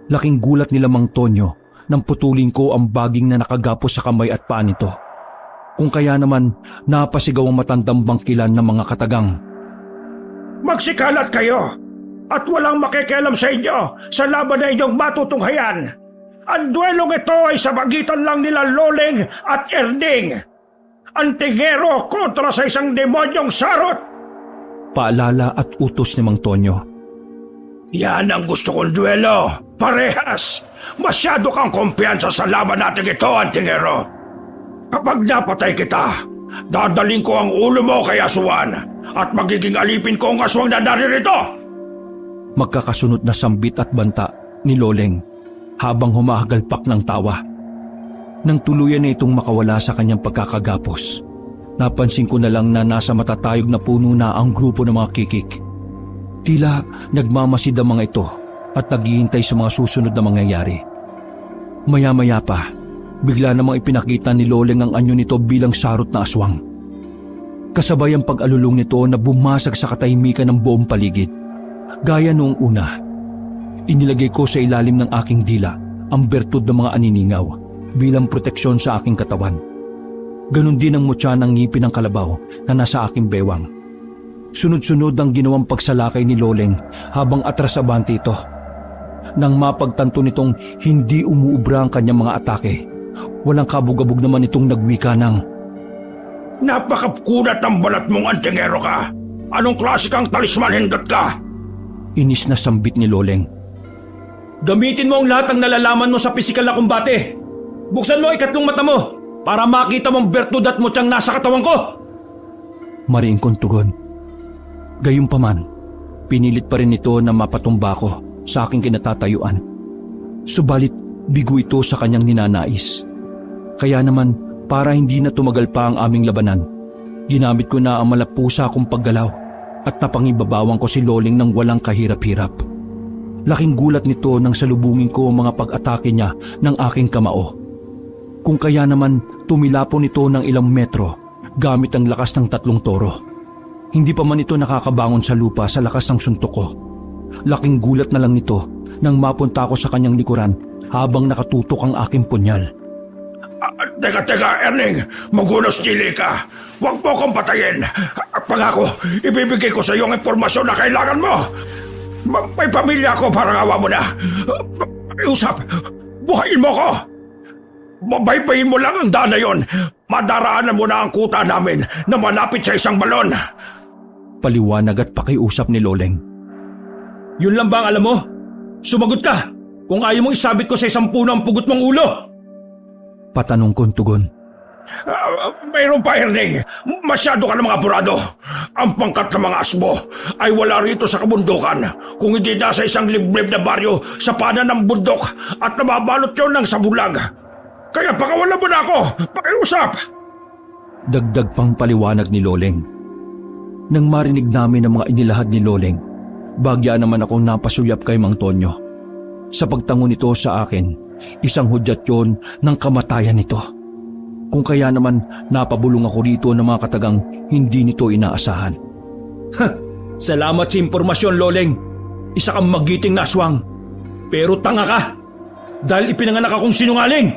laking gulat nila Mang Tonyo nang putulin ko ang baging na nakagapos sa kamay at paa nito. Kung kaya naman napasigaw ang matandang bangkilan ng mga katagang. Magsikalat kayo at walang makikialam sa inyo sa laban na inyong matutunghayan. Ang duelong ito ay sa pagitan lang nila Loleng at Erning. Antingero kontra sa isang demonyong sarot. Paalala at utos ni Mang Tonyo. Yan ang gusto kong duelo. Parehas. Masyado kang kumpiyansa sa laban natin ito, Antingero. Kapag napatay kita, dadaling ko ang ulo mo kay Asuan at magiging alipin ko ang aswang na naririto. Magkakasunod na sambit at banta ni Loleng habang humahagalpak ng tawa. Nang tuluyan na itong makawala sa kanyang pagkakagapos, napansin ko na lang na nasa matatayog na puno na ang grupo ng mga kikik. Tila nagmamasid ang mga ito at naghihintay sa mga susunod na mangyayari. Maya-maya pa, bigla namang ipinakita ni Loleng ang anyo nito bilang sarot na aswang. Kasabay ang pag-alulong nito na bumasag sa katahimikan ng buong paligid. Gaya noong una, inilagay ko sa ilalim ng aking dila ang bertud ng mga aniningaw bilang proteksyon sa aking katawan. Ganon din ang mutya ng ngipin ng kalabaw na nasa aking bewang. Sunod-sunod ang ginawang pagsalakay ni Loleng habang atras abante ito. Nang mapagtanto nitong hindi umuubra ang kanyang mga atake, walang kabog-abog naman itong nagwika ng, Napakapkunat ang balat mong, Antingero ka. Anong klase kang talisman hindot ka? Inis na sambit ni Loleng. Gamitin mo ang lahat ng nalalaman mo sa pisikal na kumbate. Buksan mo ikatlong mata mo para makita mong bertud at mutyang nasa katawan ko. Mariing kong tugon. Gayunpaman, pinilit pa rin ito na mapatumba ko sa aking kinatatayuan. Subalit bigo ito sa kanyang ninanais. Kaya naman, para hindi na tumagal pa ang aming labanan, ginamit ko na ang malapusa kong paggalaw at napangibabawang ko si Loleng ng walang kahirap-hirap. Laking gulat nito nang salubungin ko ang mga pag-atake niya ng aking kamao. Kung kaya naman tumilapon ito ng ilang metro gamit ang lakas ng 3 toro. Hindi pa man ito nakakabangon sa lupa sa lakas ng suntok ko. Laking gulat na lang nito nang mapunta ako sa kanyang likuran habang nakatutok ang aking punyal. Teka, Erning. Magunos chili ka. Huwag mo kong patayin. Pangako, ibibigay ko sa iyo ang impormasyon na kailangan mo. May pamilya ako, parang awa mo na. Usap, buhayin mo ko. Babaybayin mo lang ang daan na yon. Madaraanan mo na ang kuta namin na malapit sa isang balon. Paliwanag at pakiusap ni Loleng. Yun lang ba ang alam mo? Sumagot ka! kung ayaw mong isabit ko sa isang puno ang pugot mong ulo. Patanong kong tugon. Mayroon pa, Erning. Masyado ka namang apurado. Ang pangkat ng mga asbo ay wala rito sa kabundukan kung hindi nasa isang liblib na baryo sa panan ng bundok at nababalot yun ng sabulag. Kaya pakawalan mo na ako. Pakiusap. Dagdag pang paliwanag ni Loleng. Nang marinig namin ang mga inilahad ni Loleng, bagya naman akong napasuyap kay Mang Tonyo. Sa pagtango nito sa akin, isang hudyat yon ng kamatayan nito. Kung kaya naman napabulong ako dito ng mga katagang hindi nito inaasahan. Salamat sa impormasyon, Loleng. Isa kang magiting na aswang. Pero tanga ka. Dahil ipinanganak akong sinungaling.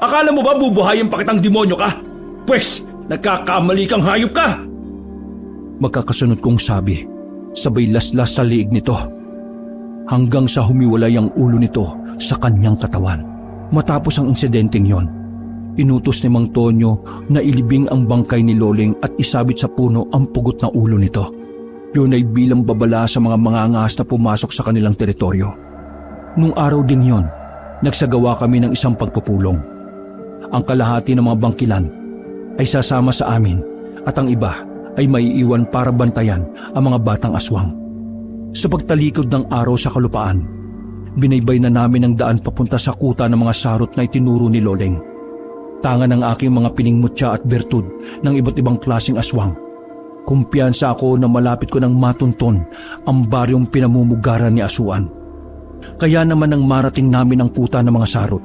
Akala mo ba bubuhayin pa kitang demonyo ka? Pwes, nagkakamali kang hayop ka. Magkakasunod kong sabi, sabay laslas sa liig nito. Hanggang sa humiwalay ang ulo nito sa kanyang katawan. Matapos ang insidenteng yon, inutos ni Mang Tonyo na ilibing ang bangkay ni Loleng at isabit sa puno ang pugot na ulo nito. Yun ay bilang babala sa mga mangangas na pumasok sa kanilang teritoryo. Nung araw ding yon, nagsagawa kami ng isang pagpupulong. Ang kalahati ng mga bangkilan ay sasama sa amin at ang iba ay maiiwan para bantayan ang mga batang aswang. Sa pagtalikod ng araw sa kalupaan, binaybay na namin ang daan papunta sa kuta ng mga sarot na itinuro ni Loleng. Tangan ng aking mga piningmutya at bertud ng iba't ibang klaseng aswang. Kumpiyansa ako na malapit ko nang matunton ang baryong pinamumugaran ni Asuan. Kaya naman nang marating namin ang kuta ng mga sarot,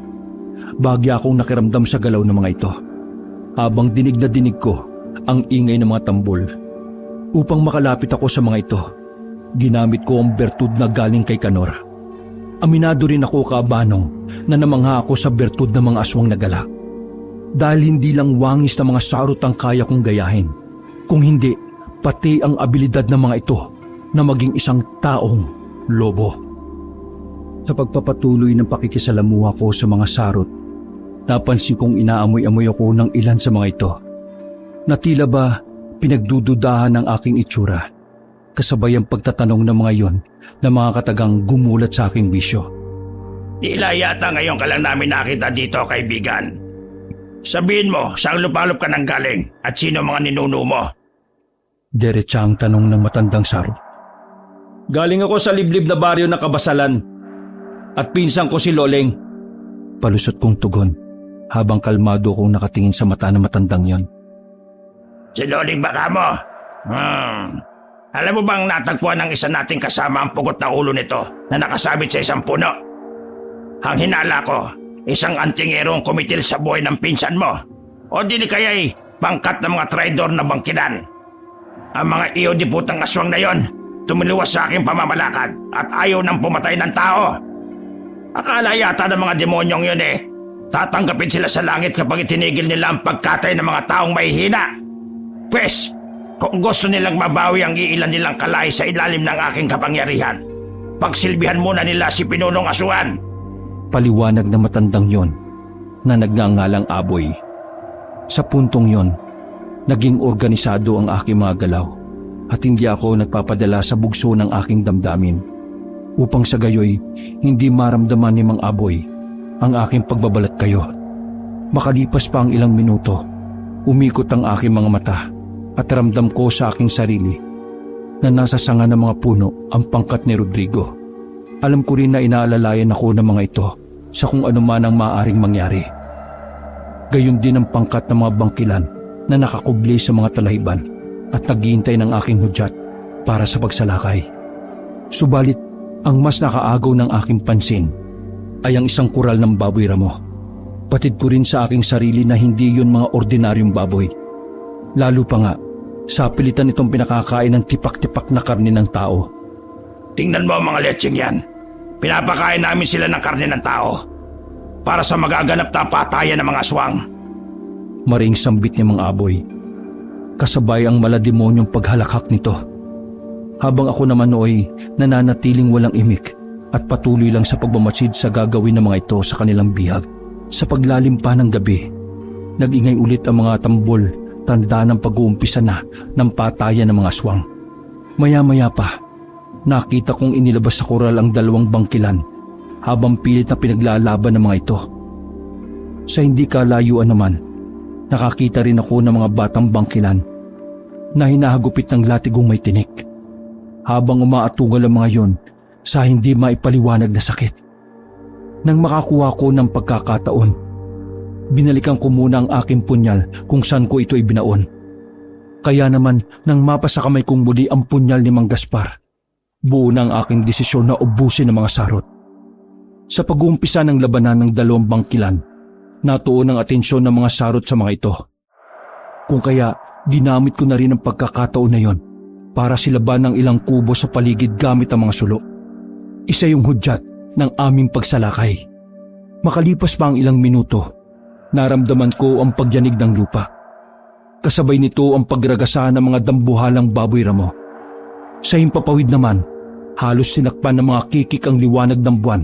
bagya akong nakiramdam sa galaw ng mga ito. Habang dinig na dinig ko ang ingay ng mga tambol. Upang makalapit ako sa mga ito, ginamit ko ang bertud na galing kay Kanor. Aminado rin ako, Kaabanong, na namangha ako sa bertud ng mga aswang na gala. Dahil hindi lang wangis na mga sarot ang kaya kong gayahin, kung hindi, pati ang abilidad ng mga ito na maging isang taong lobo. Sa pagpapatuloy ng pakikisalamuha ko sa mga sarot, napansin kong inaamoy-amoy ako ng ilan sa mga ito. Na tila ba pinagdududahan ng aking itsura, kasabay ang pagtatanong ng mga yon na mga katagang gumulat sa aking bisyo. Tila yata ngayon ka lang namin nakita dito, kaibigan. Sabihin mo, saan lupalop ka nang galing at sino mga ninuno mo? Diretsa ang tanong ng matandang sarot. Galing ako sa liblib na baryo ng Kabasalan at pinsan ko si Loleng. Palusot kong tugon habang kalmado kong nakatingin sa mata ng matandang yon. Si Loleng baka mo? Alam mo bang natagpuan ng isa nating kasama ang pugot na ulo nito na nakasabit sa isang puno? Ang hinala ko, isang antingerong kumitil sa buhay ng pinsan mo. O dili kaya'y pangkat ng mga traidor na bangkilan. Ang mga iyo di putang aswang na yon, tumiliwas sa aking pamamalakad at ayaw nang pumatay ng tao. Akala yata ng mga demonyong yun tatanggapin sila sa langit kapag itinigil nila ang pagkatay ng mga taong mahihina. Pwes, kung gusto nilang mabawi ang iilan nilang kalay sa ilalim ng aking kapangyarihan, pagsilbihan muna nila si Pinunong Asuan. Paliwanag na matandang yon na nagngangalang Aboy. Sa puntong yon, naging organisado ang aking mga galaw at hindi ako nagpapadala sa bugso ng aking damdamin upang sa gayoy hindi maramdaman ni Mang Aboy ang aking pagbabalat kayo. Makalipas pa ang ilang minuto, umikot ang aking mga mata at ramdam ko sa aking sarili na nasa sanga ng mga puno ang pangkat ni Rodrigo. Alam ko rin na inaalalayan ako ng mga ito sa kung ano man ang maaaring mangyari. Gayon din ang pangkat ng mga bangkilan na nakakubli sa mga talahiban at naghihintay ng aking hudyat para sa pagsalakay. Subalit, ang mas nakaagaw ng aking pansin ay ang isang kural ng baboy ramo. Patid ko rin sa aking sarili na hindi yun mga ordinaryong baboy. Lalo pa nga, sa pilitan itong pinakakain ng tipak-tipak na karne ng tao. Tingnan mo ang mga lecheng yan. Pinapakain namin sila ng karne ng tao para sa magaganap na patayan ng mga aswang. Maring sambit ni Mang Aboy. Kasabay ang malademonyong paghalakhak nito. Habang ako naman nooy nananatiling walang imik at patuloy lang sa pagmamatsid sa gagawin ng mga ito sa kanilang bihag. Sa paglalim pa ng gabi, nag-ingay ulit ang mga tambol, tanda ng pag-uumpisa na ng patayan ng mga aswang. Maya-maya pa, nakita kong inilabas sa koral ang dalawang bangkilan habang pilit na pinaglalaban ng mga ito. Sa hindi kalayuan naman, nakakita rin ako ng mga batang bangkilan na hinahagupit ng latigong may tinik habang umaatugal ang mga yon sa hindi maipaliwanag na sakit. Nang makakuha ko ng pagkakataon, binalikan ko muna ang aking punyal kung saan ko ito ibinaon. Kaya naman nang mapasa kamay kong muli ang punyal ni Mang Gaspar, buo na ang aking desisyon na ubusin ang mga sarot. Sa pag-uumpisa ng labanan ng dalawang bangkilan, natuon ang atensyon ng mga sarot sa mga ito. Kung kaya, ginamit ko na rin ang pagkakataon na yon para silaban ng ilang kubo sa paligid gamit ang mga sulo. Isa yung hudyat ng aming pagsalakay. Makalipas pa ang ilang minuto, naramdaman ko ang pagyanig ng lupa. Kasabay nito ang pagragasa ng mga dambuhalang baboy ramo. Sa himpapawid naman, halos sinakpan ng mga kikik ang liwanag ng buwan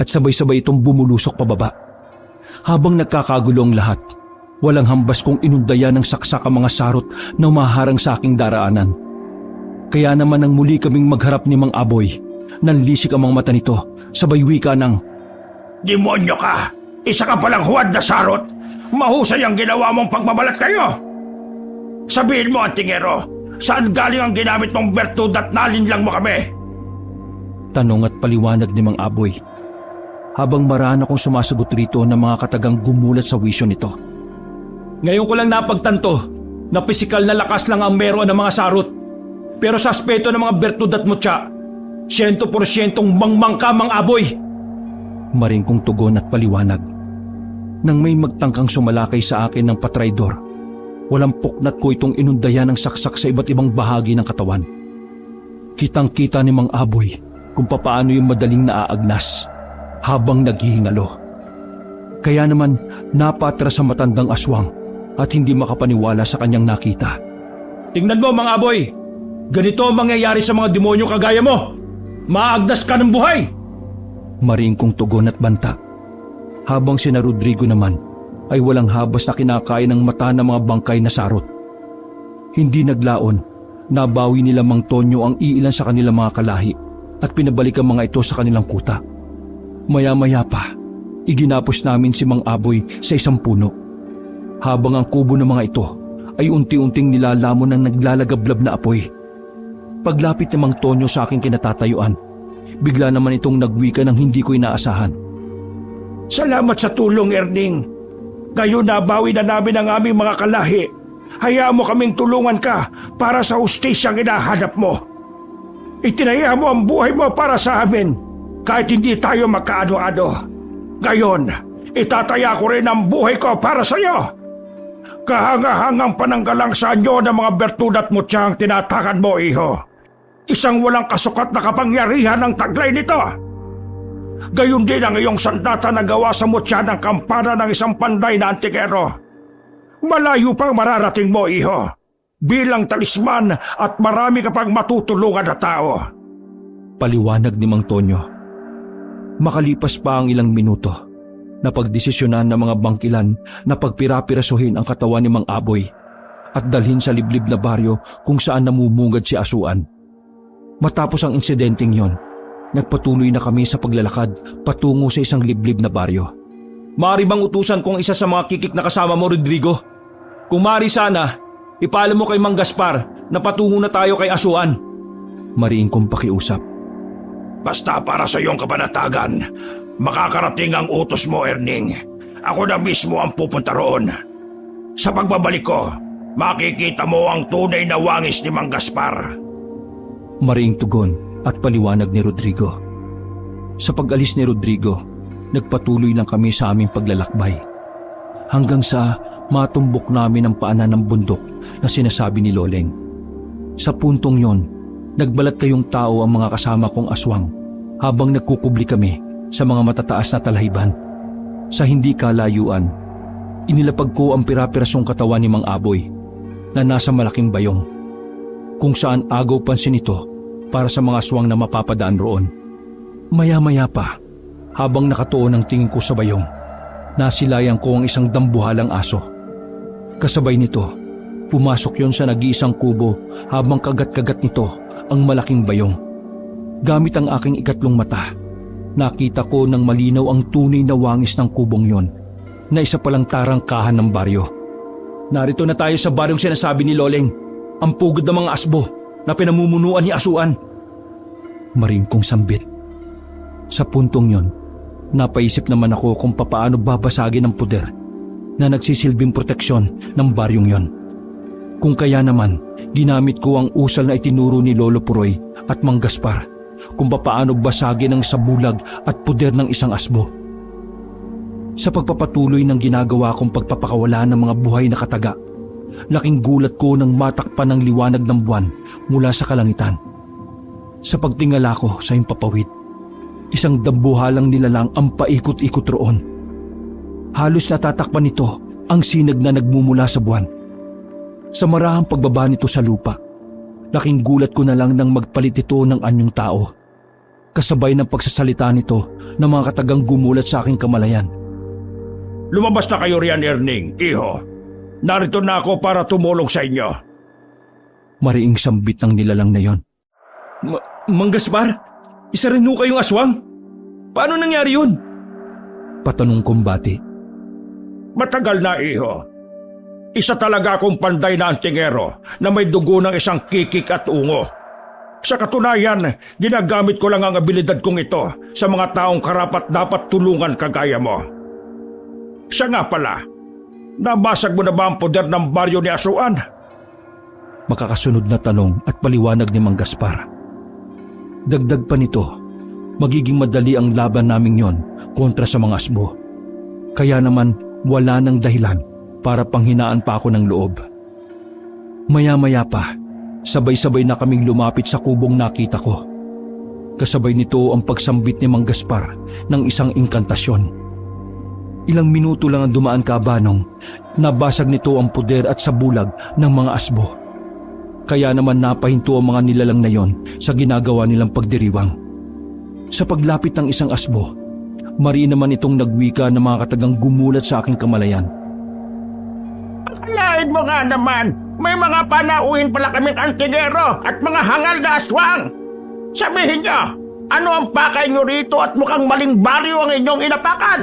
at sabay-sabay itong bumulusok pababa. Habang nagkakagulo ang lahat, walang hambas kong inundayan ng saksak ang mga sarot na umaharang sa aking daraanan. Kaya naman nang muli kaming magharap ni Mang Aboy, nanlisik ang mga mata nito, sabay wika ng, Demonyo ka! Isa ka palang huwad na sarot! Mahusay ang ginawa mong pagbabalat kayo! Sabihin mo, Antingero, saan galing ang ginamit mong bertud at nalinlang mo kami? Tanong at paliwanag ni Mang Aboy, habang maraan akong sumasagot rito ng mga katagang gumulat sa wisyo nito. Ngayon ko lang napagtanto na pisikal na lakas lang ang meron ng mga sarot. Pero sa aspeto ng mga bertud at mutya, 100% mangmang ka, Mang Aboy. Maring kong tugon at paliwanag. Nang may magtangkang sumalakay sa akin ng patraydor, walang puknat ko itong inundayan ng saksak sa iba't ibang bahagi ng katawan. Kitang-kita ni Mang Aboy kung papaano yung madaling naaagnas habang naghihingalo. Kaya naman napatras sa matandang aswang at hindi makapaniwala sa kanyang nakita. Tingnan mo, Mang Aboy, ganito ang mangyayari sa mga demonyo kagaya mo. Maagdas ka ng buhay! Maring kong tugon at banta. Habang sina Rodrigo naman ay walang habas na kinakain ng mata ng mga bangkay na sarot. Hindi naglaon, nabawi nila Mang Tonyo ang iilan sa kanilang mga kalahi at pinabalik ang mga ito sa kanilang kuta. Maya-maya pa, iginapos namin si Mang Aboy sa isang puno. Habang ang kubo ng mga ito ay unti-unting nilalamon ng naglalagablab na apoy. Paglapit ni Mang Tonyo sa aking kinatatayuan, bigla naman itong nagwika ng hindi ko inaasahan. Salamat sa tulong, Erning. Ngayon nabawi na namin ang aming mga kalahi. Hayaan mo kaming tulungan ka para sa hustisyang hinahanap mo. Itinaya mo ang buhay mo para sa amin kahit hindi tayo magkaano-ano. Ngayon, itataya ko rin ang buhay ko para sa iyo. Kahanga-hangang pananggalang sa inyo ng mga bertud at mutya ang tinatakan mo, iho. Isang walang kasukat na kapangyarihan ang taglay nito. Gayon din ang iyong sandata na gawa sa mutya ng kampana ng isang panday na Antingero. Malayo pang mararating mo, iho, bilang talisman at marami ka pang matutulungan na tao. Paliwanag ni Mang Tonyo. Makalipas pa ang ilang minuto, napagdesisyonan ng mga bangkilan na pagpirapirasuhin ang katawan ni Mang Aboy at dalhin sa liblib na baryo kung saan namumungad si Asuan. Matapos ang insidenteng yon, nagpatuloy na kami sa paglalakad patungo sa isang liblib na baryo. Maaari bang utusan kong isa sa mga kikik na kasama mo, Rodrigo? Kung maaari sana, ipaalam mo kay Mang Gaspar na patungo na tayo kay Asuan. Mariin kong pakiusap. Basta para sa iyong kapanatagan, makakarating ang utos mo, Erning. Ako na mismo ang pupunta roon. Sa pagbabalik ko, makikita mo ang tunay na wangis ni Mang Gaspar. Mariing tugon at paliwanag ni Rodrigo. Sa pag-alis ni Rodrigo, nagpatuloy lang kami sa aming paglalakbay. Hanggang sa matumbok namin ang paanan ng bundok na sinasabi ni Loleng. Sa puntong yon, nagbalat kayong tao ang mga kasama kong aswang habang nagkukubli kami sa mga matataas na talahibhan. Sa hindi kalayuan, inilapag ko ang pirapirasong katawan ni Mang Aboy na nasa malaking bayong, kung saan agaw pansin ito para sa mga aswang na mapapadaan roon. Maya-maya pa, habang nakatuon ang tingin ko sa bayong, nasilayan ko ang isang dambuhalang aso. Kasabay nito, pumasok yon sa nag-iisang kubo habang kagat-kagat nito ang malaking bayong. Gamit ang aking ikatlong mata, nakita ko ng malinaw ang tunay na wangis ng kubong yon na isa palang tarangkahan ng baryo. Narito na tayo sa baryong sinasabi ni Loleng, ang pugod ng mga asbo na pinamumunuan ni Asuan. Mariin kong sambit. Sa puntong yon, napaisip naman ako kung papaano babasagin ang puder na nagsisilbing proteksyon ng baryong yon. Kung kaya naman, ginamit ko ang usal na itinuro ni Lolo Puroy at Mang Gaspar kung papaano basagin ang sabulag at puder ng isang asbo. Sa pagpapatuloy ng ginagawa kong pagpapakawala ng mga buhay na kataga, laking gulat ko nang matakpan ng liwanag ng buwan mula sa kalangitan. Sa pagtingala ko sa himpapawid, isang dambuhalang nilalang ang paikot-ikot roon. Halos natatakpan nito ang sinag na nagmumula sa buwan. Sa marahang pagbaba nito sa lupa, laking gulat ko na lang nang magpalit ito ng anyong tao. Kasabay ng pagsasalita nito ng mga katagang gumulat sa aking kamalayan. Lumabas na kayo riyan, Erning, iho. Narito na ako para tumulong sa inyo. Mariing sambit ng nilalang na yon. Mang Gaspar, isa rin ho kayong aswang? Paano nangyari yun? Patanong kong bati. Matagal na, iho. Isa talaga akong panday na antingero na may dugo ng isang kikik at ungo. Sa katunayan, ginagamit ko lang ang abilidad kong ito sa mga taong karapat dapat tulungan kagaya mo. Siya nga pala, nabasag mo na ba ang poder ng baryo ni Asuan? Makakasunod na tanong at paliwanag ni Mang Gaspar. Dagdag pa nito, magiging madali ang laban naming yon kontra sa mga asbo. Kaya naman wala nang dahilan para panghinaan pa ako ng loob. Maya-maya pa, sabay-sabay na kaming lumapit sa kubong nakita ko. Kasabay nito ang pagsambit ni Mang Gaspar ng isang inkantasyon. Ilang minuto lang ang dumaan kabanong, nabasag nito ang puder at sabulag ng mga asbo. Kaya naman napahinto ang mga nilalang na yon sa ginagawa nilang pagdiriwang. Sa paglapit ng isang asbo, mariin naman itong nagwika ng mga katagang gumulat sa aking kamalayan. Akalain mo nga naman, may mga panauhin pala kaming antingero at mga hangal na aswang. Sabihin niyo, ano ang pakay niyo rito at mukhang maling baryo ang inyong inapakan?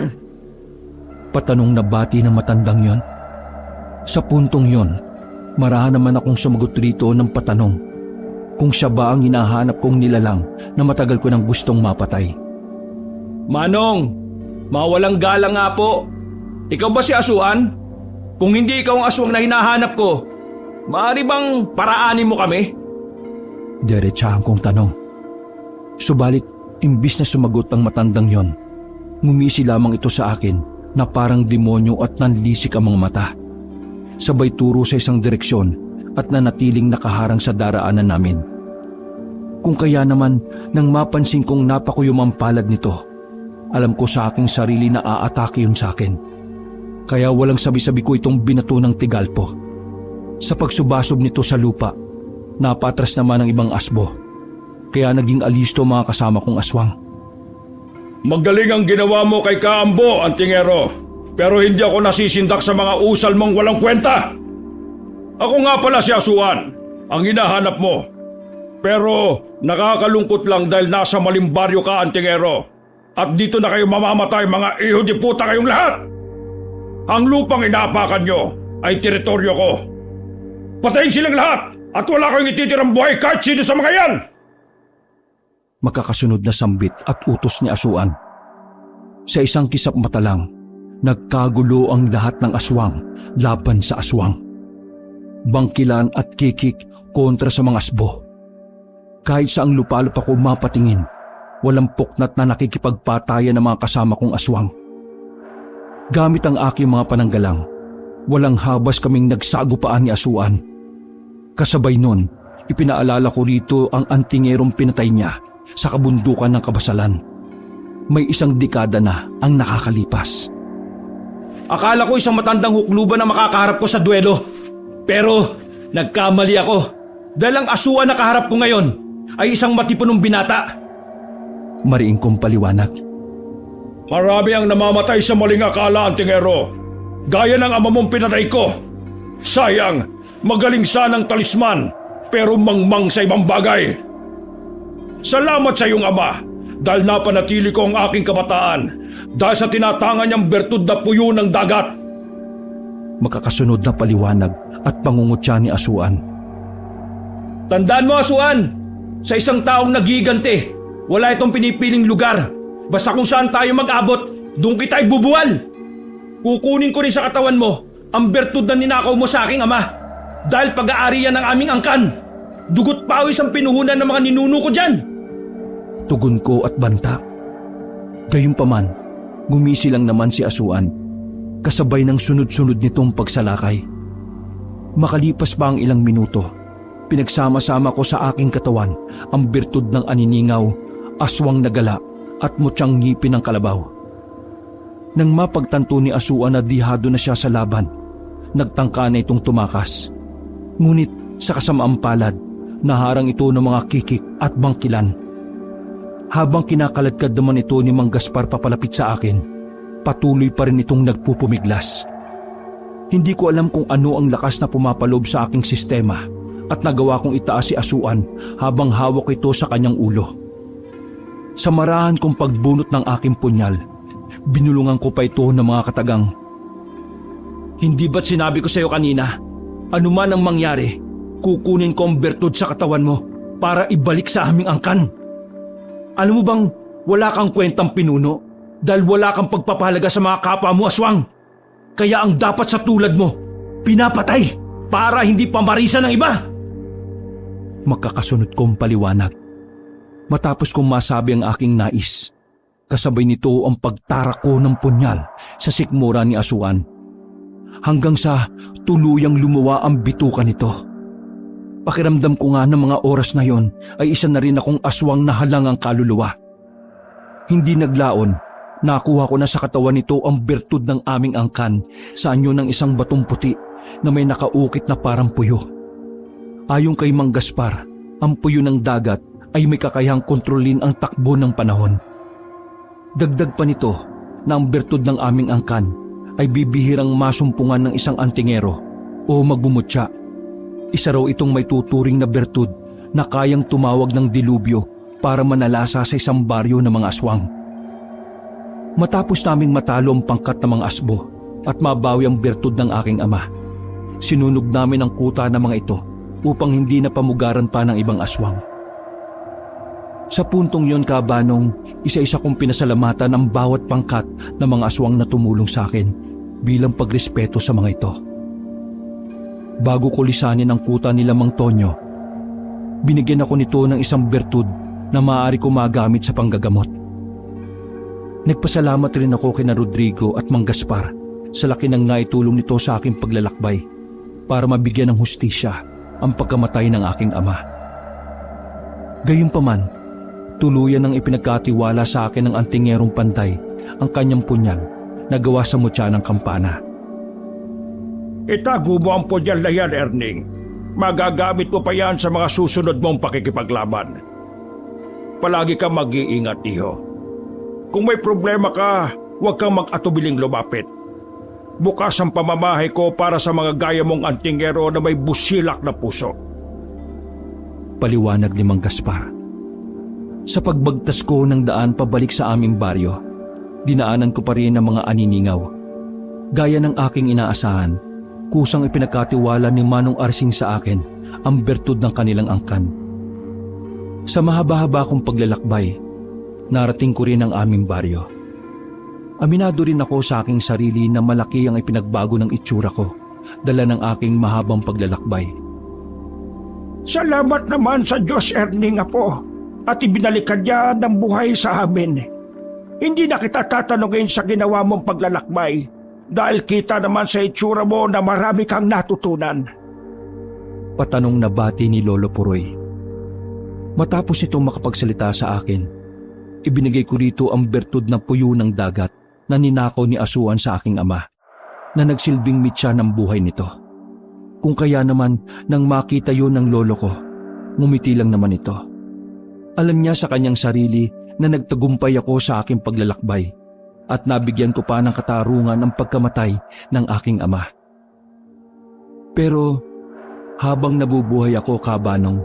Patanong na bati ng matandang yon. Sa puntong yon, marahan naman akong sumagot rito ng patanong kung siya ba ang hinahanap kong nilalang na matagal ko nang gustong mapatay. Manong, mawalang galang nga po. Ikaw ba si Asuan? Kung hindi ikaw ang aswang na hinahanap ko, maaari bang paraanin mo kami? Diretsahan kong tanong. Subalit, imbis na sumagot ang matandang yon, ngumisi lamang ito sa akin na parang demonyo at nanlisik ang mga mata. Sabay turo sa isang direksyon at nanatiling nakaharang sa daraanan namin. Kung kaya naman, nang mapansin kong napakuyumang palad nito, alam ko sa aking sarili na aatake yun sa akin. Kaya walang sabi-sabi ko itong binato ng tigalpo. Sa pagsubasob nito sa lupa, napatras naman ang ibang asbo. Kaya naging alisto mga kasama kong aswang. Magaling ang ginawa mo kay Kaambo, antingero. Pero hindi ako nasisindak sa mga usal mong walang kwenta. Ako nga pala si Asuan, ang hinahanap mo. Pero nakakalungkot lang dahil nasa maling baryo ka, antingero. At dito na kayo mamamatay, mga iho di puta kayong lahat. Ang lupang inaapakan nyo ay teritoryo ko. Patayin silang lahat at wala kayong ititirang buhay kahit sino sa mga yan. Makakasunod na sambit at utos ni Asuan. Sa isang kisap mata lang, nagkagulo ang lahat ng aswang laban sa aswang. Bangkilan at kikik kontra sa mga asbo. Kahit saang lupalop ako mapatingin, walang puknat na nakikipagpatayan ng mga kasama kong aswang. Gamit ang aking mga pananggalang, walang habas kaming nagsagupaan ni Asuan. Kasabay nun, ipinaalala ko rito ang antingerong pinatay niya sa kabundukan ng Kabasalan. May isang dekada na ang nakakalipas. Akala ko isang matandang hukluban na makakaharap ko sa duelo. Pero nagkamali ako dahil ang Asuan na kaharap ko ngayon ay isang matipunong binata. Mariin kong paliwanag. Marami ang namamatay sa maling akala, antingero. Gaya ng ama mong pinatay ko. Sayang, magaling sanang talisman, pero mangmang sa ibang bagay. Salamat sa iyong ama, dahil napanatili ko ang aking kabataan dahil sa tinatangan niyang bertud na puyo ng dagat. Makakasunod na paliwanag at pangungutya ni Asuan. Tandaan mo, Asuan, sa isang taong nagigante, wala itong pinipiling lugar. Basta kung saan tayo mag-abot, doon kita ibubuwal. Kukunin ko rin sa katawan mo ang bertud na ninakaw mo sa aking ama. Dahil pag-aari yan ng aming angkan. Dugot pawis ang pinuhunan ng mga ninuno ko dyan. Tugon ko at banta. Gayunpaman, gumisi lang naman si Asuan, kasabay ng sunod-sunod nitong pagsalakay. Makalipas pa ang ilang minuto, pinagsama-sama ko sa aking katawan ang bertud ng aniningaw, aswang na gala at mutyang ngipin ng kalabaw. Nang mapagtanto ni Asuan na dihado na siya sa laban, nagtangka na itong tumakas. Ngunit sa kasamaang palad, naharang ito ng mga kikik at bangkilan. Habang kinakaladkad naman ito ni Mang Gaspar papalapit sa akin, patuloy pa rin itong nagpupumiglas. Hindi ko alam kung ano ang lakas na pumapalob sa aking sistema at nagawa kong itaas si Asuan habang hawak ito sa kanyang ulo. Sa marahan kong pagbunot ng aking punyal, binulungan ko pa ito ng mga katagang. Hindi ba't sinabi ko sa iyo kanina, anuman ang mangyari, kukunin ko ang bertud sa katawan mo para ibalik sa aming angkan. Alam mo bang wala kang kwentang pinuno dahil wala kang pagpapahalaga sa mga kapwa mo, aswang. Kaya ang dapat sa tulad mo, pinapatay para hindi pamarisan ng iba. Magkakasunod kong paliwanag. Matapos kong masabi ang aking nais, kasabay nito ang pagtarak ko ng punyal sa sikmura ni Asuan. Hanggang sa tuluyang lumawa ang bituka nito. Pakiramdam ko nga ng mga oras na yon ay isa na rin akong aswang na halangang kaluluwa. Hindi naglaon, nakuha ko na sa katawan nito ang bertud ng aming angkan sa anyo ng isang batong puti na may nakaukit na parang puyo. Ayon kay Mang Gaspar, ang puyo ng dagat ay may kakayahang kontrolin ang takbo ng panahon. Dagdag pa nito na ang bertud ng aming angkan ay bibihirang masumpungan ng isang antingero o magbumutya. Isa raw itong may tuturing na bertud na kayang tumawag ng dilubyo para manalasa sa isang baryo ng mga aswang. Matapos naming matalo ang pangkat ng mga asbo at mabawi ang bertud ng aking ama, sinunog namin ang kuta ng mga ito upang hindi na pamugaran pa ng ibang aswang. Sa puntong yon, Kabanong, isa-isa kong pinasalamatan ang bawat pangkat ng mga aswang na tumulong sa akin bilang pagrespeto sa mga ito. Bago ko lisanin ang kuta nila Mang Tonyo, binigyan ako nito ng isang bertud na maaari ko magamit sa panggagamot. Nagpasalamat rin ako kina Rodrigo at Mang Gaspar sa laki ng naitulong nito sa aking paglalakbay para mabigyan ng hustisya ang pagkamatay ng aking ama. Gayunpaman, tuluyan ang ipinagkatiwala sa akin ng antingerong pantay ang kanyang punyal na gawa sa mutya ng kampana. Itago mo ang punyal na yan, Erning. Magagamit mo pa yan sa mga susunod mong pakikipaglaban. Palagi kang mag-iingat, iho. Kung may problema ka, huwag kang mag-atubiling lumapit. Bukas ang pamamahay ko para sa mga gaya mong antingero na may busilak na puso. Paliwanag ni Mang Gaspar. Sa pagbagtas ko ng daan pabalik sa aming baryo, dinaanan ko pa rin ang mga aniningaw. Gaya ng aking inaasahan, kusang ipinagkatiwala ni Manong Arsing sa akin ang bertud ng kanilang angkan. Sa mahaba-haba kong paglalakbay, narating ko rin ang aming baryo. Aminado rin ako sa aking sarili na malaki ang ipinagbago ng itsura ko, dala ng aking mahabang paglalakbay. Salamat naman sa Diyos, Erning, apo, at ibinalikan niya ng buhay sa amin. Hindi na kita tatanungin sa ginawa mong paglalakbay dahil kita naman sa itsura mo na marami kang natutunan. Patanong na bati ni Lolo Puroy. Matapos itong makapagsalita sa akin, ibinigay ko rito ang bertud ng puyo ng dagat na ninakaw ni Asuan sa aking ama, na nagsilbing mitya ng buhay nito. Kung kaya naman nang makita yun ng lolo ko, ngumiti lang naman ito. Alam niya sa kanyang sarili na nagtagumpay ako sa aking paglalakbay at nabigyan ko pa ng katarungan ang pagkamatay ng aking ama. Pero habang nabubuhay ako, Kabanong,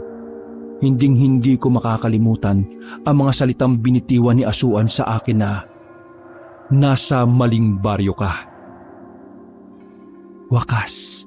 Hinding-hindi ko makakalimutan ang mga salitang binitiwan ni Asuan sa akin na nasa maling baryo ka. Wakas,